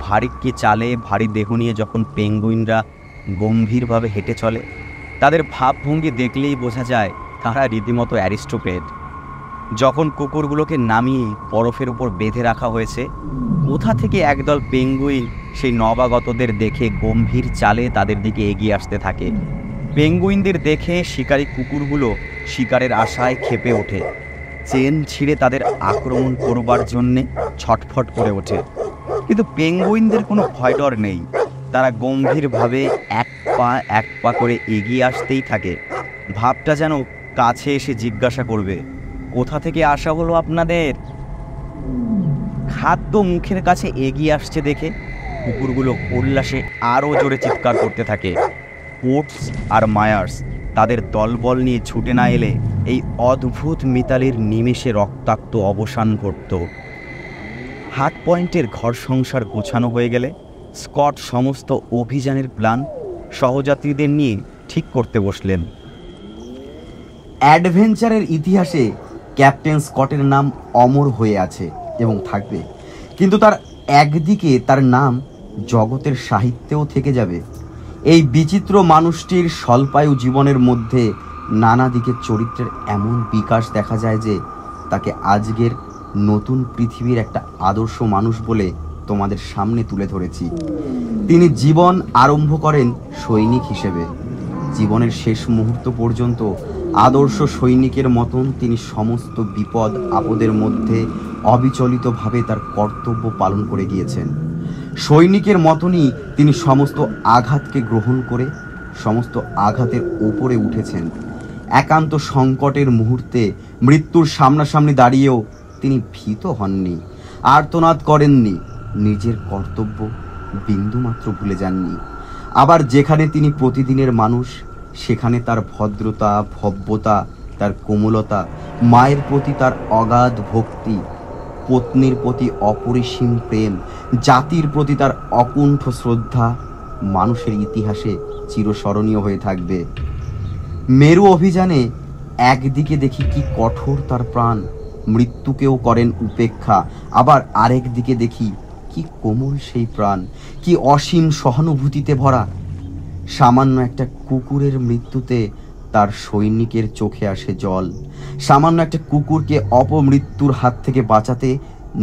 ভারী চালে ভারী দেহ নিয়ে যখন পেঙ্গুইনরা গম্ভীরভাবে হেঁটে চলে, তাদের ভাবভঙ্গি দেখলেই বোঝা যায় তারা রীতিমতো অ্যারিস্টোক্র্যাট। যখন কুকুরগুলোকে নামিয়ে বরফের উপর বেঁধে রাখা হয়েছে, কোথা থেকে একদল পেঙ্গুইন সেই নবাগতদের দেখে গম্ভীর চালে তাদের দিকে এগিয়ে আসতে থাকে। পেঙ্গুইনদের দেখে শিকারী কুকুরগুলো শিকারের আশায় ক্ষেপে ওঠে, চেন ছিঁড়ে তাদের আক্রমণ করবার জন্যে ছটফট করে ওঠে। কিন্তু পেঙ্গুইনদের কোনো ভয় ডর নেই, তারা গম্ভীরভাবে এক পা করে এগিয়ে আসতেই থাকে। ভাবটা যেন কাছে এসে জিজ্ঞাসা করবে, কোথা থেকে আসা হলো আপনাদের? খাদ্য মুখের কাছে এগিয়ে আসছে দেখে কুকুরগুলো উল্লাসে আরও জোরে চিৎকার করতে থাকে। পোর্টস আর মায়ার্স তাদের দলবল নিয়ে ছুটে না এলে এই অদ্ভুত মিতালির নিমেষে রক্তাক্ত অবসান ঘটত। হাট পয়েন্টের ঘর সংসার গোছানো হয়ে গেলে স্কট সমস্ত অভিযানের প্ল্যান সহযাত্রীদের নিয়ে ঠিক করতে বসলেন। অ্যাডভেঞ্চারের ইতিহাসে ক্যাপ্টেন স্কটের নাম অমর হয়ে আছে এবং থাকবে, কিন্তু তার একদিকে তার নাম জগতের সাহিত্যেও থেকে যাবে। এই বিচিত্র মানুষটির স্বল্পায়ু জীবনের মধ্যে নানা দিকের চরিত্রের এমন বিকাশ দেখা যায় যে তাকে আজকের নতুন পৃথিবীর একটা আদর্শ মানুষ বলে তোমাদের সামনে তুলে ধরেছি। তিনি জীবন আরম্ভ করেন সৈনিক হিসেবে। জীবনের শেষ মুহূর্ত পর্যন্ত আদর্শ সৈনিকের মতন তিনি সমস্ত বিপদ আপদের মধ্যে অবিচলিতভাবে তার কর্তব্য পালন করে গিয়েছেন। সৈনিকের মতনই তিনি সমস্ত আঘাতকে গ্রহণ করে সমস্ত আঘাতের ওপরে উঠেছেন। একান্ত সংকটের মুহূর্তে মৃত্যুর সামনাসামনি দাঁড়িয়েও তিনি ভীত হননি, আর্তনাদ করেননি, নিজের কর্তব্য বিন্দুমাত্র ভুলে যাননি। আবার যেখানে তিনি প্রতিদিনের মানুষ, সেখানে তার ভদ্রতা, ভব্যতা, তার কোমলতা, মায়ের প্রতি তার অগাধ ভক্তি পত্নীর প্রতি অপরিসীম প্রেম, জাতির প্রতি তার অকুণ্ঠ শ্রদ্ধা মানুষের ইতিহাসে চিরস্মরণীয় হয়ে থাকবে। মেরু অভিযানে একদিকে দেখি কি কঠোর তার প্রাণ, মৃত্যুকেও করেন উপেক্ষা, আবার আরেক দিকে দেখি কি কোমল সেই প্রাণ, কি অসীম সহানুভূতিতে ভরা। সামান্য একটা কুকুরের মৃত্যুতে তার সৈনিকের চোখে আসে জল। সামান্য একটা কুকুরকে অপমৃত্যুর হাত থেকে বাঁচাতে,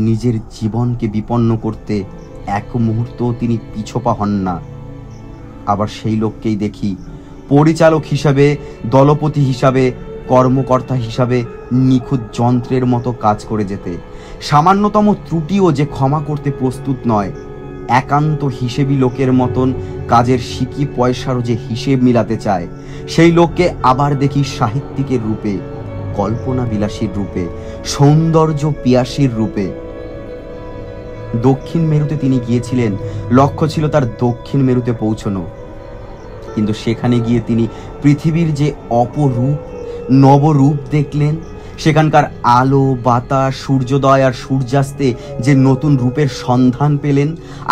নিজের জীবনকে বিপন্ন করতে এক মুহূর্ত তিনি পিছপা হন না। আবার সেই লোককেই দেখি পরিচালক হিসাবে, দলপতি হিসাবে, কর্মকর্তা হিসাবে নিখুঁত যন্ত্রের মতো কাজ করে যেতে। সামান্যতম ত্রুটিও যে ক্ষমা করতে প্রস্তুত নয়, একান্ত হিসেবী লোকের মতন কাজের সিকি পয়সারও যে হিসেব মিলাতে চায়, সেই লোককে আবার দেখি সাহিত্যিকের রূপে, কল্পনা বিলাসীর রূপে, সৌন্দর্য পিয়াসীর রূপে। দক্ষিণ মেরুতে তিনি গিয়েছিলেন, লক্ষ্য ছিল তার দক্ষিণ মেরুতে পৌঁছানো। কিন্তু সেখানে গিয়ে তিনি পৃথিবীর যে অপরূপ নবরূপ দেখলেন, সেখানকার আলো বাতাস, সূর্যোদয় আর সূর্যাস্তে যে নতুন রূপের সন্ধান পেলেন,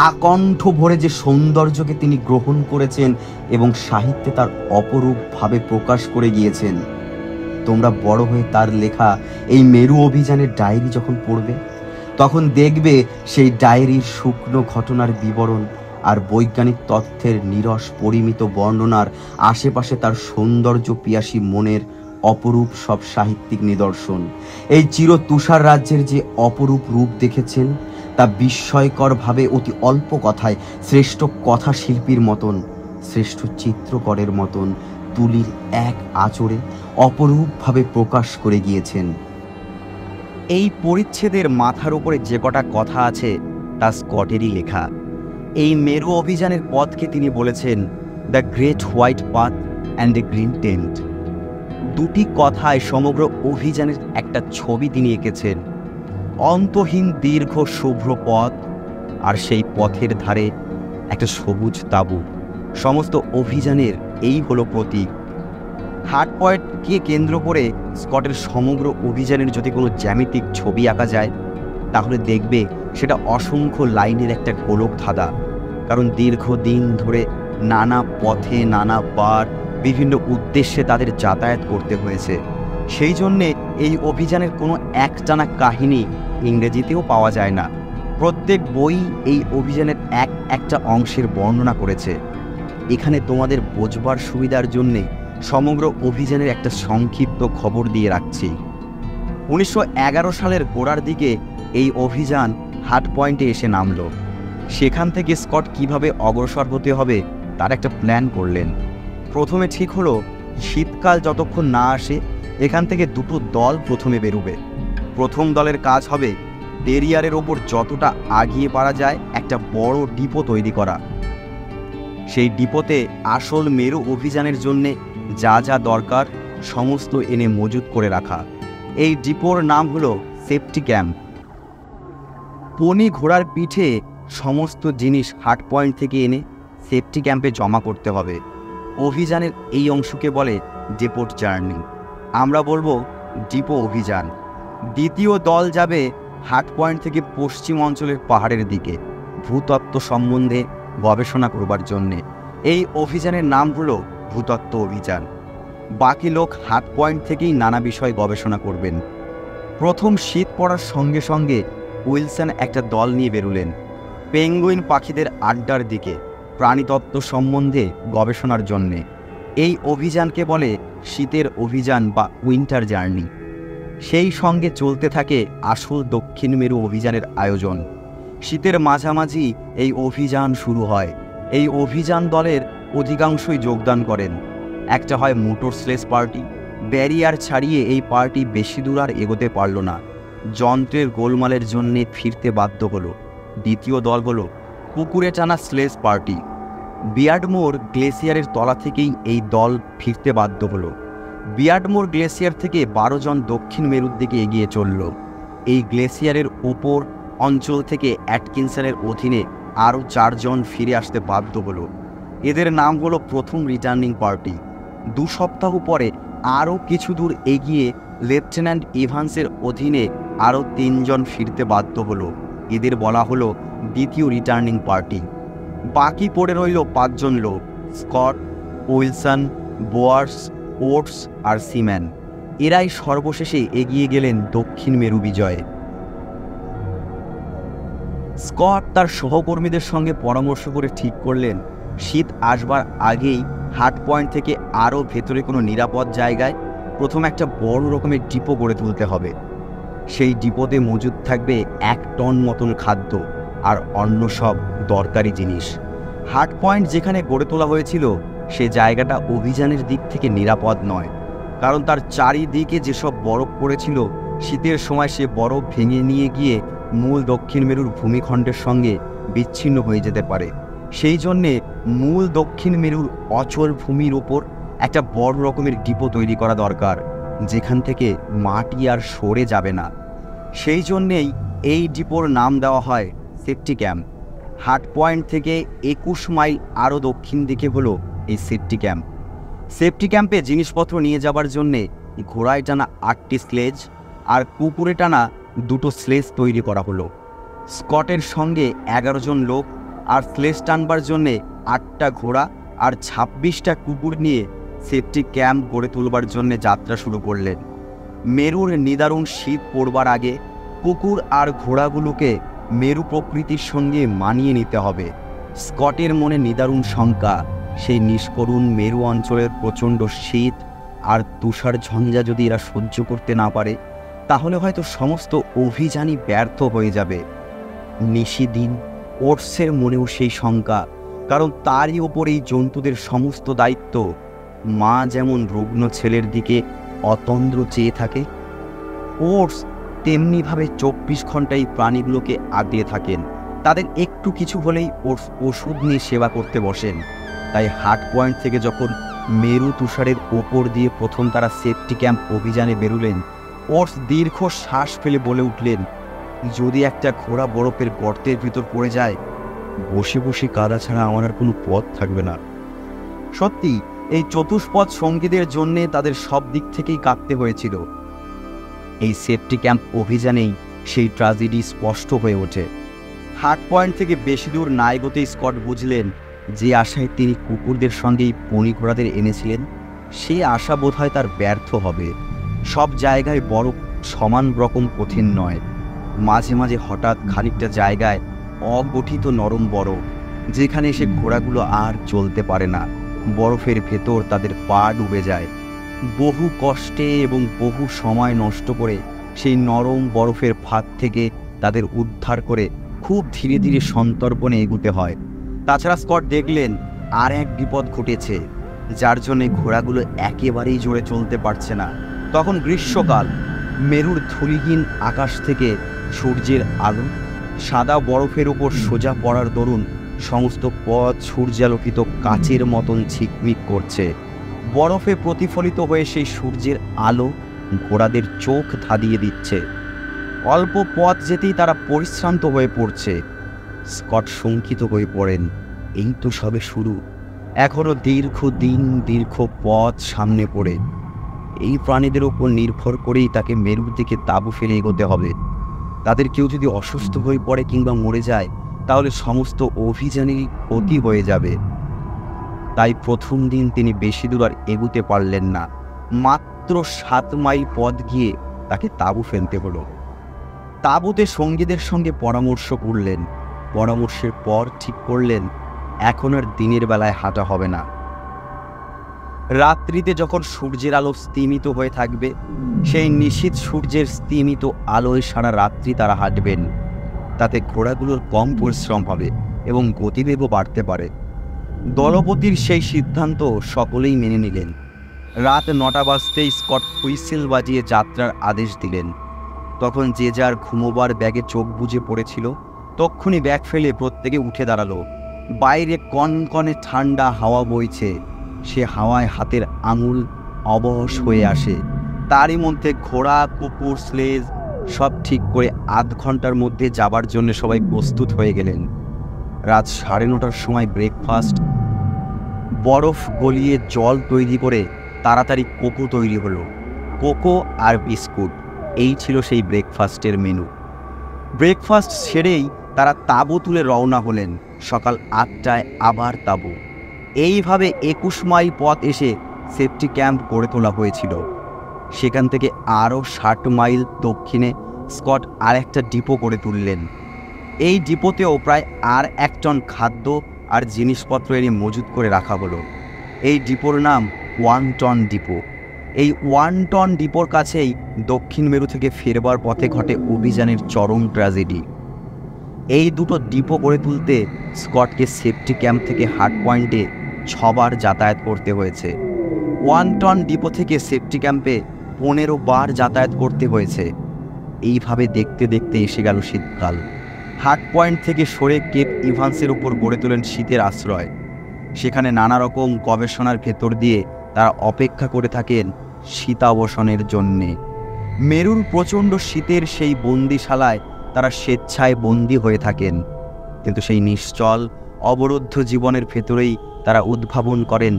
আকণ্ঠ ভরে যে সৌন্দর্যকে তিনি গ্রহণ করেছেন এবং সাহিত্যে তার অপরূপভাবে প্রকাশ করে গিয়েছেন। তোমরা বড় হয়ে তার লেখা এই মেরু অভিযানের ডায়েরি যখন পড়বে, তখন দেখবে সেই ডায়েরির শুকনো ঘটনার বিবরণ আর বৈজ্ঞানিক তথ্যের নীরস পরিমিত বর্ণনার আশেপাশে তার সৌন্দর্য পিয়াসী মনের অপরূপ সব সাহিত্যিক নিদর্শন। এই চির তুষার রাজ্যের যে অপরূপ রূপ দেখেছেন, তা বিস্ময়করভাবে অতি অল্প কথায় শ্রেষ্ঠ কথা শিল্পীর মতন, শ্রেষ্ঠ চিত্রকরের মতন তুলির এক আঁচড়ে অপরূপভাবে প্রকাশ করে গিয়েছেন। এই পরিচ্ছেদের মাথার উপরে যে কটা কথা আছে তা স্কটেরই লেখা। এই মেরু অভিযানের পথকে তিনি বলেছেন the great white path and a green tent. দুটি কথায় সমগ্র অভিযানের একটা ছবি তিনি এঁকেছেন। অন্তহীন দীর্ঘ শুভ্র পথ, আর সেই পথের ধারে একটা সবুজ তাঁবু। সমস্ত অভিযানের এই হলো প্রতীক। হার্ট পয়েন্টকে কেন্দ্র করে স্কটের সমগ্র অভিযানের যদি কোনো জ্যামিতিক ছবি আঁকা যায়, তাহলে দেখবে সেটা অসংখ্য লাইনের একটা গোলক ধাঁধা। কারণ দীর্ঘদিন ধরে নানা পথে নানা বার বিভিন্ন উদ্দেশ্যে তাদের যাতায়াত করতে হয়েছে। সেই জন্যে এই অভিযানের কোনো একটানা কাহিনী ইংরেজিতেও পাওয়া যায় না। প্রত্যেক বই এই অভিযানের একটা অংশের বর্ণনা করেছে। এখানে তোমাদের বোঝবার সুবিধার জন্যে সমগ্র অভিযানের একটা সংক্ষিপ্ত খবর দিয়ে রাখছি। 1911 সালের গোড়ার দিকে এই অভিযান হার্ট পয়েন্টে এসে নামল। সেখান থেকে স্কট কিভাবে অগ্রসর হতে হবে তার একটা প্ল্যান করলেন। প্রথমে ঠিক হলো শীতকাল যতক্ষণ না আসে এখান থেকে দুটো দল প্রথমে বেরোবে। প্রথম দলের কাজ হবে ডেরিয়ারের ওপর যতটা আগিয়ে পারা যায় একটা বড় ডিপো তৈরি করা। সেই ডিপোতে আসল মেরু অভিযানের জন্যে যা যা দরকার সমস্ত এনে মজুত করে রাখা। এই ডিপোর নাম হলো সেফটি ক্যাম্প। পনি ঘোড়ার পিঠে সমস্ত জিনিস হার্ট পয়েন্ট থেকে এনে সেফটি ক্যাম্পে জমা করতে হবে। অভিযানের এই অংশকে বলে ডেপোট জার্নি, আমরা বলবো ডিপো অভিযান। দ্বিতীয় দল যাবে হার্ট পয়েন্ট থেকে পশ্চিম অঞ্চলের পাহাড়ের দিকে ভূতত্ত্ব সম্বন্ধে গবেষণা করবার জন্যে। এই অভিযানের নাম হলো ভূতত্ত্ব অভিযান। বাকি লোক হার্ট পয়েন্ট থেকেই নানা বিষয় গবেষণা করবেন। প্রথম শীত পড়ার সঙ্গে সঙ্গে উইলসন একটা দল নিয়ে বেরুলেন পেঙ্গুইন পাখিদের আড্ডার দিকে প্রাণীতত্ত্ব সম্বন্ধে গবেষণার জন্যে। এই অভিযানকে বলে শীতের অভিযান বা উইন্টার জার্নি। সেই সঙ্গে চলতে থাকে আসল দক্ষিণ মেরু অভিযানের আয়োজন। শীতের মাঝামাঝি এই অভিযান শুরু হয়। এই অভিযান দলের অধিকাংশই যোগদান করেন। একটা হয় মোটর স্লেজ পার্টি। ব্যারিয়ার ছাড়িয়ে এই পার্টি বেশি দূর আর এগোতে পারল না, যন্ত্রের গোলমালের জন্যে ফিরতে বাধ্য হলো। দ্বিতীয় দল হলো পুকুরে টানা স্লেজ পার্টি। বিয়ার্ডমোর গ্লেসিয়ারের তলা থেকেই এই দল ফিরতে বাধ্য হলো। বিয়ার্ডমোর গ্লেসিয়ার থেকে 12 জন দক্ষিণ মেরুর দিকে এগিয়ে চলল। এই গ্লেসিয়ারের ওপর অঞ্চল থেকে অ্যাটকিনসনের অধীনে আরও 4 জন ফিরে আসতে বাধ্য হলো। এদের নাম হলো প্রথম রিটার্নিং পার্টি। 2 সপ্তাহ পরে আরও কিছু দূর এগিয়ে লেফটেন্যান্ট ইভান্সের অধীনে আরও 3 জন ফিরতে বাধ্য হলো। এদের বলা হলো দ্বিতীয় রিটার্নিং পার্টি। বাকি পড়ে রইল 5 জন লোক, স্কট, উইলসন, বোয়ার্স, ওটস আর সিম্যান। এরাই সর্বশেষে এগিয়ে গেলেন দক্ষিণ মেরু বিজয়ে। স্কট তার সহকর্মীদের সঙ্গে পরামর্শ করে ঠিক করলেন শীত আসবার আগেই হাট পয়েন্ট থেকে আরও ভেতরে কোনো নিরাপদ জায়গায় প্রথম একটা বড় রকমের ডিপো গড়ে তুলতে হবে। সেই ডিপোতে মজুদ থাকবে 1 টন মতন খাদ্য আর অন্য সব দরকারি জিনিস। হাট পয়েন্ট যেখানে গড়ে তোলা হয়েছিল সে জায়গাটা অভিযানের দিক থেকে নিরাপদ নয়, কারণ তার চারিদিকে যেসব বরফ পড়েছিল শীতের সময় সে বরফ ভেঙে নিয়ে গিয়ে মূল দক্ষিণ মেরুর ভূমিখণ্ডের সঙ্গে বিচ্ছিন্ন হয়ে যেতে পারে। সেই জন্যে মূল দক্ষিণ মেরুর অচল ভূমির ওপর একটা বড় রকমের ডিপো তৈরি করা দরকার, যেখান থেকে মাটি আর সরে যাবে না। সেই জন্যেই এই ডিপোর নাম দেওয়া হয় সেফটি ক্যাম্প। হাট পয়েন্ট থেকে 21 মাইল আরও দক্ষিণ দিকে হলো এই সেফটি ক্যাম্প। সেফটি ক্যাম্পে জিনিসপত্র নিয়ে যাবার জন্যে ঘোড়ায় টানা 8টি স্লেজ আর কুকুরে টানা 2টো স্লেজ তৈরি করা হলো। স্কটের সঙ্গে 11 জন লোক আর স্লেজ টানবার জন্যে 8টা ঘোড়া আর 26টা কুকুর নিয়ে সেফটি ক্যাম্প গড়ে তুলবার জন্যে যাত্রা শুরু করলেন। মেরুর নিদারুণ শীত পড়বার আগে কুকুর আর ঘোড়াগুলোকে মেরু প্রকৃতির সঙ্গে মানিয়ে নিতে হবে। স্কটের মনে নিদারুণ শঙ্কা, সেই নিষ্করুণ মেরু অঞ্চলের প্রচণ্ড শীত আর তুষার ঝঞ্ঝা যদি এরা সহ্য করতে না পারে তাহলে হয়তো সমস্ত অভিযানই ব্যর্থ হয়ে যাবে। নিশিদিন ওটসের মনেও সেই শঙ্কা, কারণ তারই ওপর এই জন্তুদের সমস্ত দায়িত্ব। মা যেমন রুগ্ন ছেলের দিকে অতন্দ্র চেয়ে থাকে, ওটস তেমনিভাবে 24 ঘন্টায় প্রাণীগুলোকে আগলে থাকেন। তাদের একটু কিছু হলেই ওটস ওষুধ নিয়ে সেবা করতে বসেন। তাই হাট পয়েন্ট থেকে যখন মেরু তুষারের ওপর দিয়ে প্রথম তারা সেফটি ক্যাম্প অভিযানে বেরোলেন, ওটস দীর্ঘ শ্বাস ফেলে বলে উঠলেন, যদি একটা ঘোড়া বরফের গর্তের ভিতর পড়ে যায়, বসে বসে কাদা ছাড়া আমার আর কোনো পথ থাকবে না। সত্যি এই চতুষ্পদ সঙ্গীদের জন্যে তাদের সব দিক থেকেই কাঁদতে হয়েছিল। এই সেফটি ক্যাম্প অভিযানেই সেই ট্র্যাজেডি স্পষ্ট হয়ে ওঠে। হাট পয়েন্ট থেকে বেশি দূর না এগোতেই স্কট বুঝলেন যে আশায় তিনি কুকুরদের সঙ্গেই পণি ঘোড়াদের এনেছিলেন সে আশা বোধহয় তার ব্যর্থ হবে। সব জায়গায় বরফ সমান রকম কঠিন নয়। মাঝে মাঝে হঠাৎ খানিকটা জায়গায় অগঠিত নরম বরফ, যেখানে সে ঘোড়াগুলো আর চলতে পারে না। বরফের ভেতর তাদের পা ডুবে যায়। বহু কষ্টে এবং বহু সময় নষ্ট করে সেই নরম বরফের ফাঁদ থেকে তাদের উদ্ধার করে খুব ধীরে ধীরে সন্তর্পণে এগুতে হয়। তাছাড়া স্কট দেখলেন আর এক বিপদ ঘটেছে, যার জন্যে ঘোড়াগুলো একেবারেই জোরে চলতে পারছে না। তখন গ্রীষ্মকাল, মেরুর ধূলিহীন আকাশ থেকে সূর্যের আলো সাদা বরফের উপর সোজা পড়ার দরুন সমস্ত পথ সূর্যালোকিত কাচের মতন ঝিকমিক করছে। বরফে প্রতিফলিত হয়ে সেই সূর্যের আলো ঘোড়াদের চোখ ধাঁধিয়ে দিচ্ছে। অল্প পথ যেতেই তারা পরিশ্রান্ত হয়ে পড়ছে। স্কট শঙ্কিত হয়ে পড়েন, এই তো সবে শুরু, এখনো দীর্ঘ দিন দীর্ঘ পথ সামনে পড়ে। এই প্রাণীদের ওপর নির্ভর করেই তাকে মেরুর দিকে তাঁবু ফেলে এগোতে হবে। তাদের কেউ যদি অসুস্থ হয়ে পড়ে কিংবা মরে যায় তাহলে সমস্ত অভিযানেরই ক্ষতি হয়ে যাবে। তাই প্রথম দিন তিনি বেশি দূর আর এগুতে পারলেন না। মাত্র 7 মাইল পথ গিয়ে তাকে তাঁবু ফেলতে হলো। তাঁবুতে সঙ্গীদের সঙ্গে পরামর্শ করলেন। পরামর্শের পর ঠিক করলেন এখন আর দিনের বেলায় হাঁটা হবে না। রাত্রিতে যখন সূর্যের আলো স্তিমিত হয়ে থাকবে, সেই নিশীথ সূর্যের স্তিমিত আলোয় সারা রাত্রি তারা হাঁটবেন। তাতে ঘোড়াগুলোর কম পরিশ্রম হবে এবং গতিবেগও বাড়তে পারে। দলপতির সেই সিদ্ধান্ত সকলেই মেনে নিলেন। রাত 9টা বাজতেই স্কট হুইসেল বাজিয়ে যাত্রার আদেশ দিলেন। তখন যে যার ঘুমোবার ব্যাগে চোখ বুজে পড়েছিল তক্ষুনি ব্যাগ ফেলে প্রত্যেকে উঠে দাঁড়ালো। বাইরে কনকনে ঠান্ডা হাওয়া বইছে। সে হাওয়ায় হাতের আঙুল অবশ হয়ে আসে। তারই মধ্যে ঘোড়া, কুকুর, স্লেজ সব ঠিক করে আধ ঘন্টার মধ্যে যাবার জন্য সবাই প্রস্তুত হয়ে গেলেন। রাত 9:30টার সময় ব্রেকফাস্ট, বরফ গলিয়ে জল তৈরি করে তাড়াতাড়ি কোকো তৈরি হলো। কোকো আর বিস্কুট এই ছিল সেই ব্রেকফাস্টের মেনু। ব্রেকফাস্ট সেরেই তারা তাঁবু তুলে রওনা হলেন। সকাল 8টায় আবার তাঁবু। এইভাবে 21 মাইল পথ এসে সেফটি ক্যাম্প গড়ে তোলা হয়েছিল। সেখান থেকে আরও 60 মাইল দক্ষিণে স্কট আর একটা ডিপো গড়ে তুললেন। এই ডিপোতেও প্রায় আর 1 টন খাদ্য আর জিনিসপত্র এনে মজুত করে রাখা হলো। এই ডিপোর নাম 1 টন ডিপো। এই 1 টন ডিপোর কাছেই দক্ষিণ মেরু থেকে ফেরবার পথে ঘটে অভিযানের চরম ট্র্যাজেডি। এই দুটো ডিপো গড়ে তুলতে স্কটকে সেফটি ক্যাম্প থেকে হার্ড পয়েন্টে 6 বার যাতায়াত করতে হয়েছে। 1 টন ডিপো থেকে সেফটি ক্যাম্পে 15 বার যাতায়াত করতে হয়েছে। এইভাবে দেখতে দেখতে এসে গেল শীতকাল। হার্ড পয়েন্ট থেকে সরে কেপ ইভান্সের উপর গড়ে তোলেন শীতের আশ্রয়। সেখানে নানা রকম গবেষণার ভেতর দিয়ে তারা অপেক্ষা করে থাকেন শীতাবসানের জন্যে। মেরুর প্রচণ্ড শীতের সেই বন্দিশালায় তারা স্বেচ্ছায় বন্দী হয়ে থাকেন। কিন্তু সেই নিশ্চল অবরুদ্ধ জীবনের ভেতরেই তারা উদ্ভাবন করেন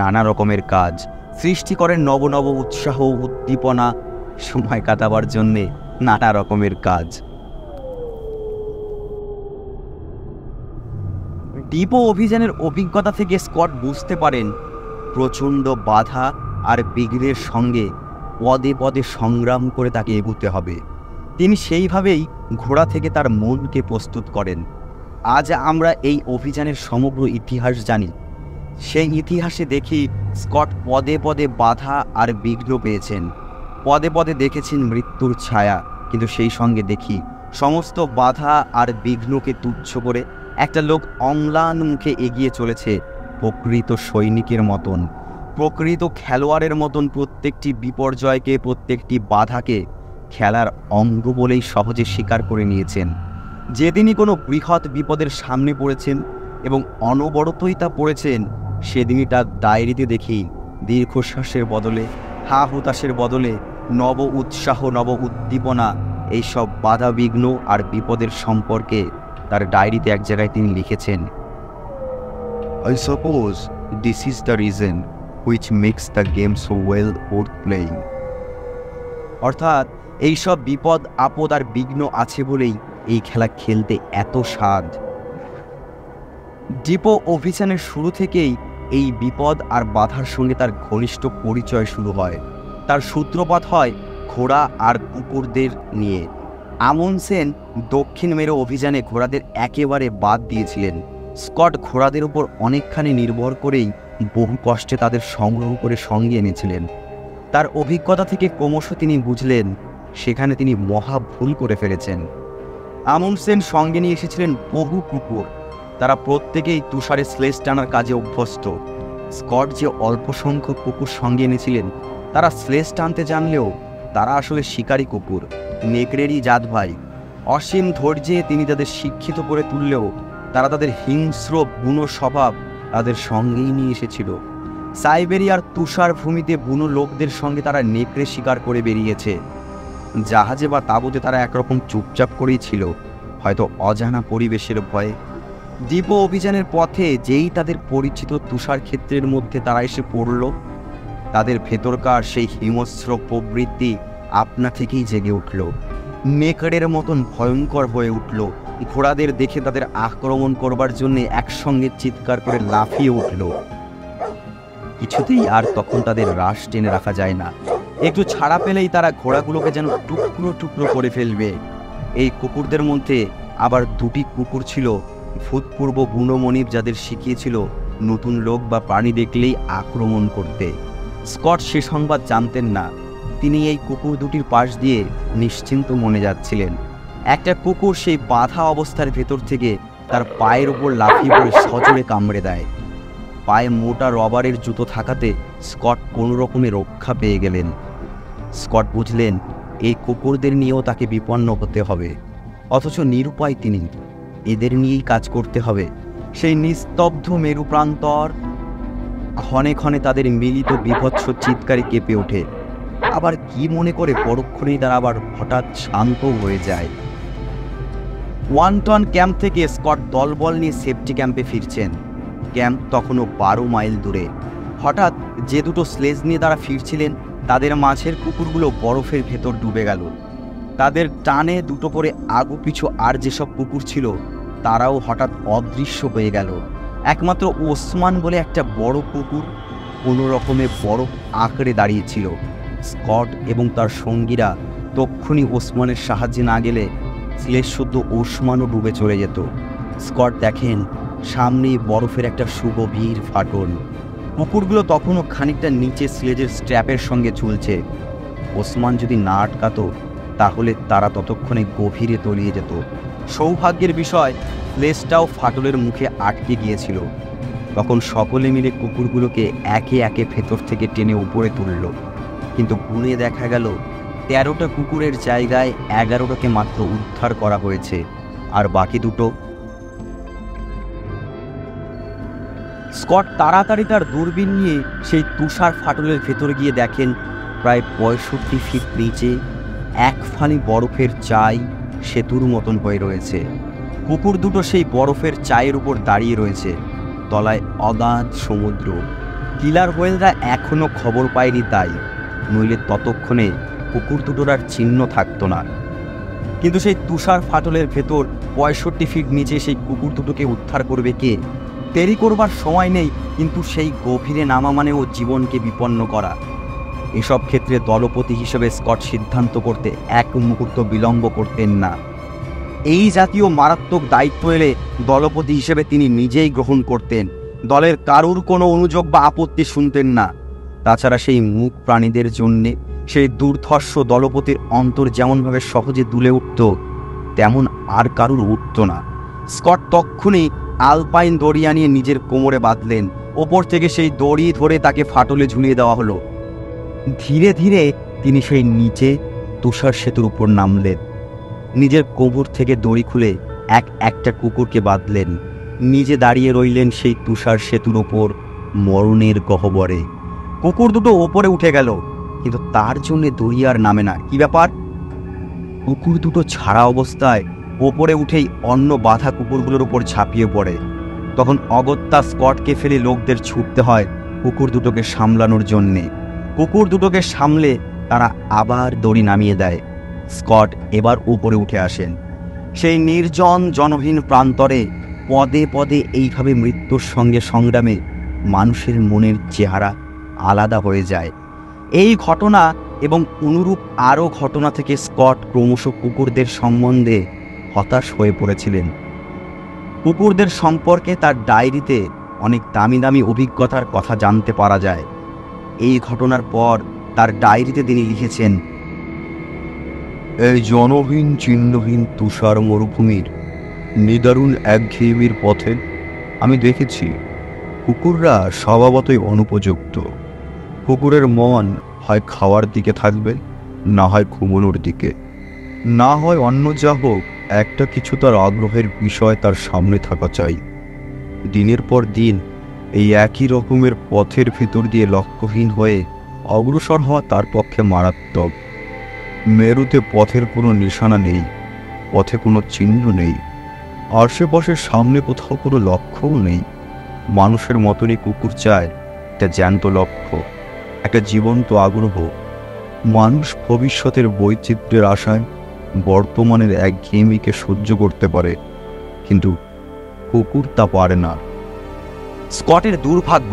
নানা রকমের কাজ, সৃষ্টি করেন নব নব উৎসাহ উদ্দীপনা, সময় কাটাবার জন্যে নানা রকমের কাজ। ডিপো অভিযানের অভিজ্ঞতা থেকে স্কট বুঝতে পারেন প্রচণ্ড বাধা আর বিঘ্নের সঙ্গে পদে পদে সংগ্রাম করে তাকে এগোতে হবে। তিনি সেইভাবেই ঘোড়া থেকে তার মনকে প্রস্তুত করেন। আজ আমরা এই অভিযানের সমগ্র ইতিহাস জানি। সেই ইতিহাসে দেখি স্কট পদে পদে বাধা আর বিঘ্ন পেয়েছেন, পদে পদে দেখেছেন মৃত্যুর ছায়া। কিন্তু সেই সঙ্গে দেখি সমস্ত বাধা আর বিঘ্নকে তুচ্ছ করে একটা লোক অম্লান মুখে এগিয়ে চলেছে প্রকৃত সৈনিকের মতন, প্রকৃত খেলোয়াড়ের মতন। প্রত্যেকটি বিপর্যয়কে, প্রত্যেকটি বাধাকে খেলার অঙ্গ বলেই সহজে স্বীকার করে নিয়েছেন। যেদিনই কোনো বৃহৎ বিপদের সামনে পড়েছেন এবং অনবরতই তা পড়েছেন, সেদিনই তার ডায়েরিতে দেখি দীর্ঘশ্বাসের বদলে, হা হুতাশের বদলে নব উৎসাহ, নব উদ্দীপনা, এইসব বাধা বিঘ্ন আর বিপদের সম্পর্কে তার ডায়েরিতে এক জায়গায় তিনি লিখেছেন, I suppose this is the reason which makes the game so well worth playing. অর্থাৎ এইসব বিপদ আপদ আর বিঘ্ন আছে বলেই এই খেলা খেলতে এত স্বাদ। ডিপো অভিযানের শুরু থেকেই এই বিপদ আর বাধার সঙ্গে তার ঘনিষ্ঠ পরিচয় শুরু হয়। তার সূত্রপাত হয় ঘোড়া আর কুকুরদের নিয়ে। আমুনসেন দক্ষিণ মেরু অভিযানে ঘোড়াদের একেবারে বাদ দিয়েছিলেন। স্কট ঘোড়াদের উপর অনেকখানি নির্ভর করেই বহু কষ্টে তাদের সংগ্রহ করে সঙ্গে এনেছিলেন। তার অভিজ্ঞতা থেকে ক্রমশ তিনি বুঝলেন সেখানে তিনি মহা ভুল করে ফেলেছেন। আমুনসেন সঙ্গে নিয়ে এসেছিলেন বহু কুকুর। তারা প্রত্যেকেই তুষারে স্লেজ টানার কাজে অভ্যস্ত। স্কট যে অল্প সংখ্যক কুকুর সঙ্গে এনেছিলেন, তারা স্লেজ টানতে জানলেও তারা আসলে শিকারী কুকুর, নেকড়েরই জাত ভাই। অসীম ধৈর্যে তিনি তাদের শিক্ষিত করে তুললেও তারা তাদের হিংস্র বুনো স্বভাব তাদের সঙ্গেই নিয়ে এসেছিল। সাইবেরিয়ার তুষার ভূমিতে বুনো লোকদের সঙ্গে তারা নেকড়ে শিকার করে বেরিয়েছে। জাহাজে বা তাঁবুতে তারা একরকম চুপচাপ করেই ছিল, হয়তো অজানা পরিবেশের ভয়ে। ডিপো অভিযানের পথে যেই তাদের পরিচিত তুষার ক্ষেত্রের মধ্যে তারা এসে পড়ল, তাদের ভেতরকার সেই হিংস্র প্রবৃত্তি আপনা থেকেই জেগে উঠল, নেকড়ের মতন ভয়ঙ্কর হয়ে উঠল। ঘোড়াদের দেখে তাদের আক্রমণ করবার জন্য একসঙ্গে চিৎকার করে লাফিয়ে উঠল। কিছুতেই আর তখন তাদের রাশ টেনে রাখা যায় না। একটু ছাড়া পেলেই তারা ঘোড়াগুলোকে যেন টুকরো টুকরো করে ফেলবে। এই কুকুরদের মধ্যে আবার 2টি কুকুর ছিল ভূতপূর্ব বুনো মনিব, যাদের শিখিয়েছিল নতুন লোক বা প্রাণী দেখলেই আক্রমণ করতে। স্কট সে সংবাদ জানতেন না। তিনি এই কুকুর দুটির পাশ দিয়ে নিশ্চিন্ত মনে যাচ্ছিলেন। একটা কুকুর সেই বাধা অবস্থার ভেতর থেকে তার পায়ের উপর লাফিয়ে পড়ে সজোরে কামড়ে দেয়। পায়ে মোটা রবারের জুতো থাকাতে স্কট কোনো রকমে রক্ষা পেয়ে গেলেন। স্কট বুঝলেন এই কুকুরদের নিয়েও তাকে বিপন্ন হতে হবে, অথচ নিরুপায় তিনি। এদের নিয়েই কাজ করতে হবে। সেই নিস্তব্ধ মেরু প্রান্তর ক্ষণে ক্ষণে তাদের মিলিত বিভৎস চিৎকারে কেঁপে ওঠে। আবার কি মনে করে পরক্ষণেই তারা আবার হঠাৎ শান্ত হয়ে যায়। 1 টন ক্যাম্প থেকে স্কট দলবল নিয়ে সেফটি ক্যাম্পে ফিরছেন। ক্যাম্প তখনও 12 মাইল দূরে। হঠাৎ যে দুটো স্লেজ নিয়ে তারা ফিরছিলেন, তাদের মাঝের কুকুরগুলো বরফের ভেতর ডুবে গেল। তাদের টানে দুটো করে আগু পিছু আর যেসব কুকুর ছিল তারাও হঠাৎ অদৃশ্য হয়ে গেল। একমাত্র ওসমান বলে একটা বড় কুকুর কোনো রকমে বরফ আঁকড়ে দাঁড়িয়েছিল। স্কট এবং তার সঙ্গীরা তক্ষুনি ওসমানের সাহায্যে না গেলে শ্লেষশুদ্ধ ওসমানও ডুবে চলে যেত। স্কট দেখেন সামনেই বরফের একটা সুগভীর ফাটল। কুকুরগুলো তখনও খানিকটা নিচে স্লেজের স্ট্র্যাপের সঙ্গে ঝুলছে। ওসমান যদি না আটকাতো তাহলে তারা ততক্ষণে গভীরে তলিয়ে যেত। সৌভাগ্যের বিষয় স্লেজটাও ফাটলের মুখে আটকে গিয়েছিল। তখন সকলে মিলে কুকুরগুলোকে একে একে ভেতর থেকে টেনে উপরে তুলল, কিন্তু গুনে দেখা গেল 13টা কুকুরের জায়গায় 11টাকে মাত্র উদ্ধার করা হয়েছে, আর বাকি দুটো। স্কট তাড়াতাড়ি তার দূরবীন নিয়ে সেই তুষার ফাটলের ভেতরে গিয়ে দেখেন প্রায় 65 ফিট নিচে এক ফালি বরফের চাই সেতুর মতন হয়ে রয়েছে। কুকুর দুটো সেই বরফের চায়ের উপর দাঁড়িয়ে রয়েছে, তলায় অগাধ সমুদ্র। কিলার হোয়েলরা এখনো খবর পায়নি, তাই নইলে ততক্ষণে কুকুর দুটোর আর চিহ্ন থাকতো না। কিন্তু সেই তুষার ফাটলের ভেতর 65 ফিট নিচে সেই কুকুর দুটোকে উদ্ধার করবে কে? দেরি করবার সময় নেই, কিন্তু সেই গভীরে নামা মানেও জীবনকে বিপন্ন করা। এসব ক্ষেত্রে দলপতি হিসেবে স্কট সিদ্ধান্ত করতে এক মুহূর্ত বিলম্ব করতেন না। এই জাতীয় মারাত্মক দায়িত্ব এলে দলপতি হিসেবে তিনি নিজেই গ্রহণ করতেন। দলের কারুর কোনো অনুযোগ বা আপত্তি শুনতেন না। তাছাড়া সেই মুখ প্রাণীদের জন্যে সেই দুর্ধর্ষ দলপতির অন্তর যেমনভাবে সহজে দুলে উঠত, তেমন আর কারুর উঠত না। স্কট তক্ষুনি আলপাইন দড়ি আনিয়ে নিজের কোমরে বাঁধলেন। ওপর থেকে সেই দড়ি ধরে তাকে ফাটলে ঝুলিয়ে দেওয়া হলো। ধীরে ধীরে তিনি সেই নিচে তুষার সেতুর উপর নামলেন। নিজের কোমর থেকে দড়ি খুলে একটা কুকুরকে বাঁধলেন। নিজে দাঁড়িয়ে রইলেন সেই তুষার সেতুর ওপর মরণের গহ্বরে। কুকুর দুটো ওপরে উঠে গেল, কিন্তু তার জন্য দড়ি আর নামে না। কি ব্যাপার? কুকুর দুটো ছাড়া অবস্থায় ওপরে উঠেই অন্য বাধা কুকুরগুলোর উপর ঝাঁপিয়ে পড়ে। তখন অগত্যা স্কটকে ফেলে লোকদের ছুটতে হয় কুকুর দুটোকে সামলানোর জন্যে। কুকুর দুটোকে সামলে তারা আবার দড়ি নামিয়ে দেয়। স্কট এবার উপরে উঠে আসেন। সেই নির্জন জনহীন প্রান্তরে পদে পদে এইভাবে মৃত্যুর সঙ্গে সংগ্রামে মানুষের মনের চেহারা আলাদা হয়ে যায়। এই ঘটনা এবং অনুরূপ আরও ঘটনা থেকে স্কট ক্রমশ কুকুরদের সম্বন্ধে হতাশ হয়ে পড়েছিলেন। কুকুরদের সম্পর্কে তার ডায়েরিতে অনেক দামি দামি অভিজ্ঞতার কথা জানতে পারা যায়। এই ঘটনার পর তার ডায়েরিতে তিনি লিখেছেন, এই জনহীন চিহ্নহীন তুষার মরুভূমির নিদারুণ একঘেয়েমির পথে আমি দেখেছি কুকুররা স্বভাবতই অনুপযুক্ত। কুকুরের মন হয় খাওয়ার দিকে থাকবে, না হয় ঘুমানোর দিকে, না হয় অন্য যা হোক একটা কিছু তার আগ্রহের বিষয় তার সামনে থাকা চাই। দিনের পর দিন এই একই রকমের পথের ভেতর দিয়ে লক্ষ্যহীন হয়ে অগ্রসর হওয়া তার পক্ষে মারাত্মক। মেরুতে পথের কোনো নিশানা নেই, পথে কোনো চিহ্ন নেই, আশেপাশের সামনে কোথাও কোনো লক্ষ্যও নেই। মানুষের মতনই কুকুর চায় একটা জ্যান্ত লক্ষ্য, একটা জীবন্ত আগ্রহ। মানুষ ভবিষ্যতের বৈচিত্র্যের আশায় বর্তমানের একঘেয়েমিকে সহ্য করতে পারে, কিন্তু কুকুর তা পারে না। স্কটের দুর্ভাগ্য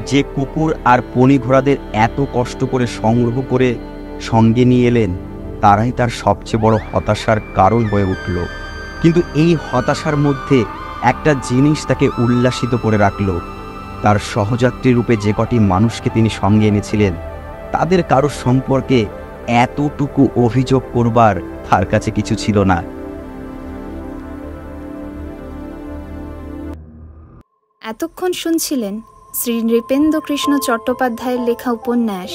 যে কুকুর আর পনি ঘোড়াদের এত কষ্ট করে সংগ্রহ করে সঙ্গে নিয়ে এলেন, তারাই তার সবচেয়ে বড় হতাশার কারণ হয়ে উঠল। কিন্তু এই হতাশার মধ্যে একটা জিনিস তাকে উল্লাসিত করে রাখল। তার সহযাত্রী রূপে যে কটি মানুষকে তিনি সঙ্গে এনেছিলেন, তাদের কারোর সম্পর্কে এতটুকু অভিযোগ করবার তার কাছে কিছু ছিল না। এতক্ষণ শুনছিলেন শ্রী নৃপেন্দ্রকৃষ্ণ চট্টোপাধ্যায়ের লেখা উপন্যাস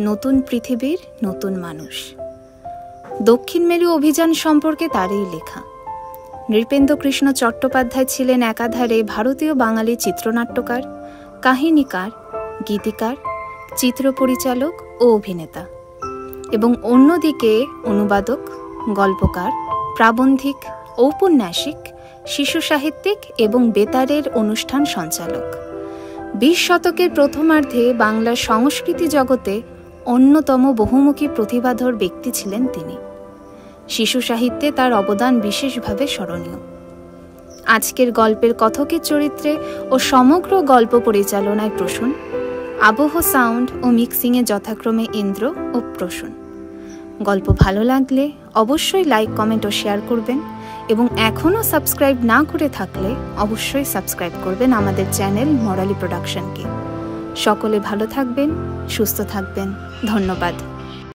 নতুন পৃথিবীর নতুন মানুষ। দক্ষিণ মেরু অভিযান সম্পর্কে তারই লেখা। নৃপেন্দ্রকৃষ্ণ চট্টোপাধ্যায় ছিলেন একাধারে ভারতীয় বাঙালি চিত্রনাট্যকার, কাহিনীকার, গীতিকার, চিত্র পরিচালক ও অভিনেতা, এবং অন্যদিকে অনুবাদক, গল্পকার, প্রাবন্ধিক, ঔপন্যাসিক, শিশু সাহিত্যিক এবং বেতারের অনুষ্ঠান সঞ্চালক। 20 শতকের প্রথমার্ধে বাংলার সংস্কৃতি জগতে অন্যতম বহুমুখী প্রতিভাধর ব্যক্তি ছিলেন তিনি। শিশু সাহিত্যে তার অবদান বিশেষভাবে স্মরণীয়। আজকের গল্পের কথকের চরিত্রে ও সমগ্র গল্প পরিচালনায় প্রসূন, আবহ সাউন্ড ও মিক্সিংয়ে যথাক্রমে ইন্দ্র ও প্রসূন। গল্প ভালো লাগলে অবশ্যই লাইক, কমেন্ট ও শেয়ার করবেন এবং এখনও সাবস্ক্রাইব না করে থাকলে অবশ্যই সাবস্ক্রাইব করবেন আমাদের চ্যানেল মরালি প্রোডাকশনকে। সকলে ভালো থাকবেন, সুস্থ থাকবেন। ধন্যবাদ।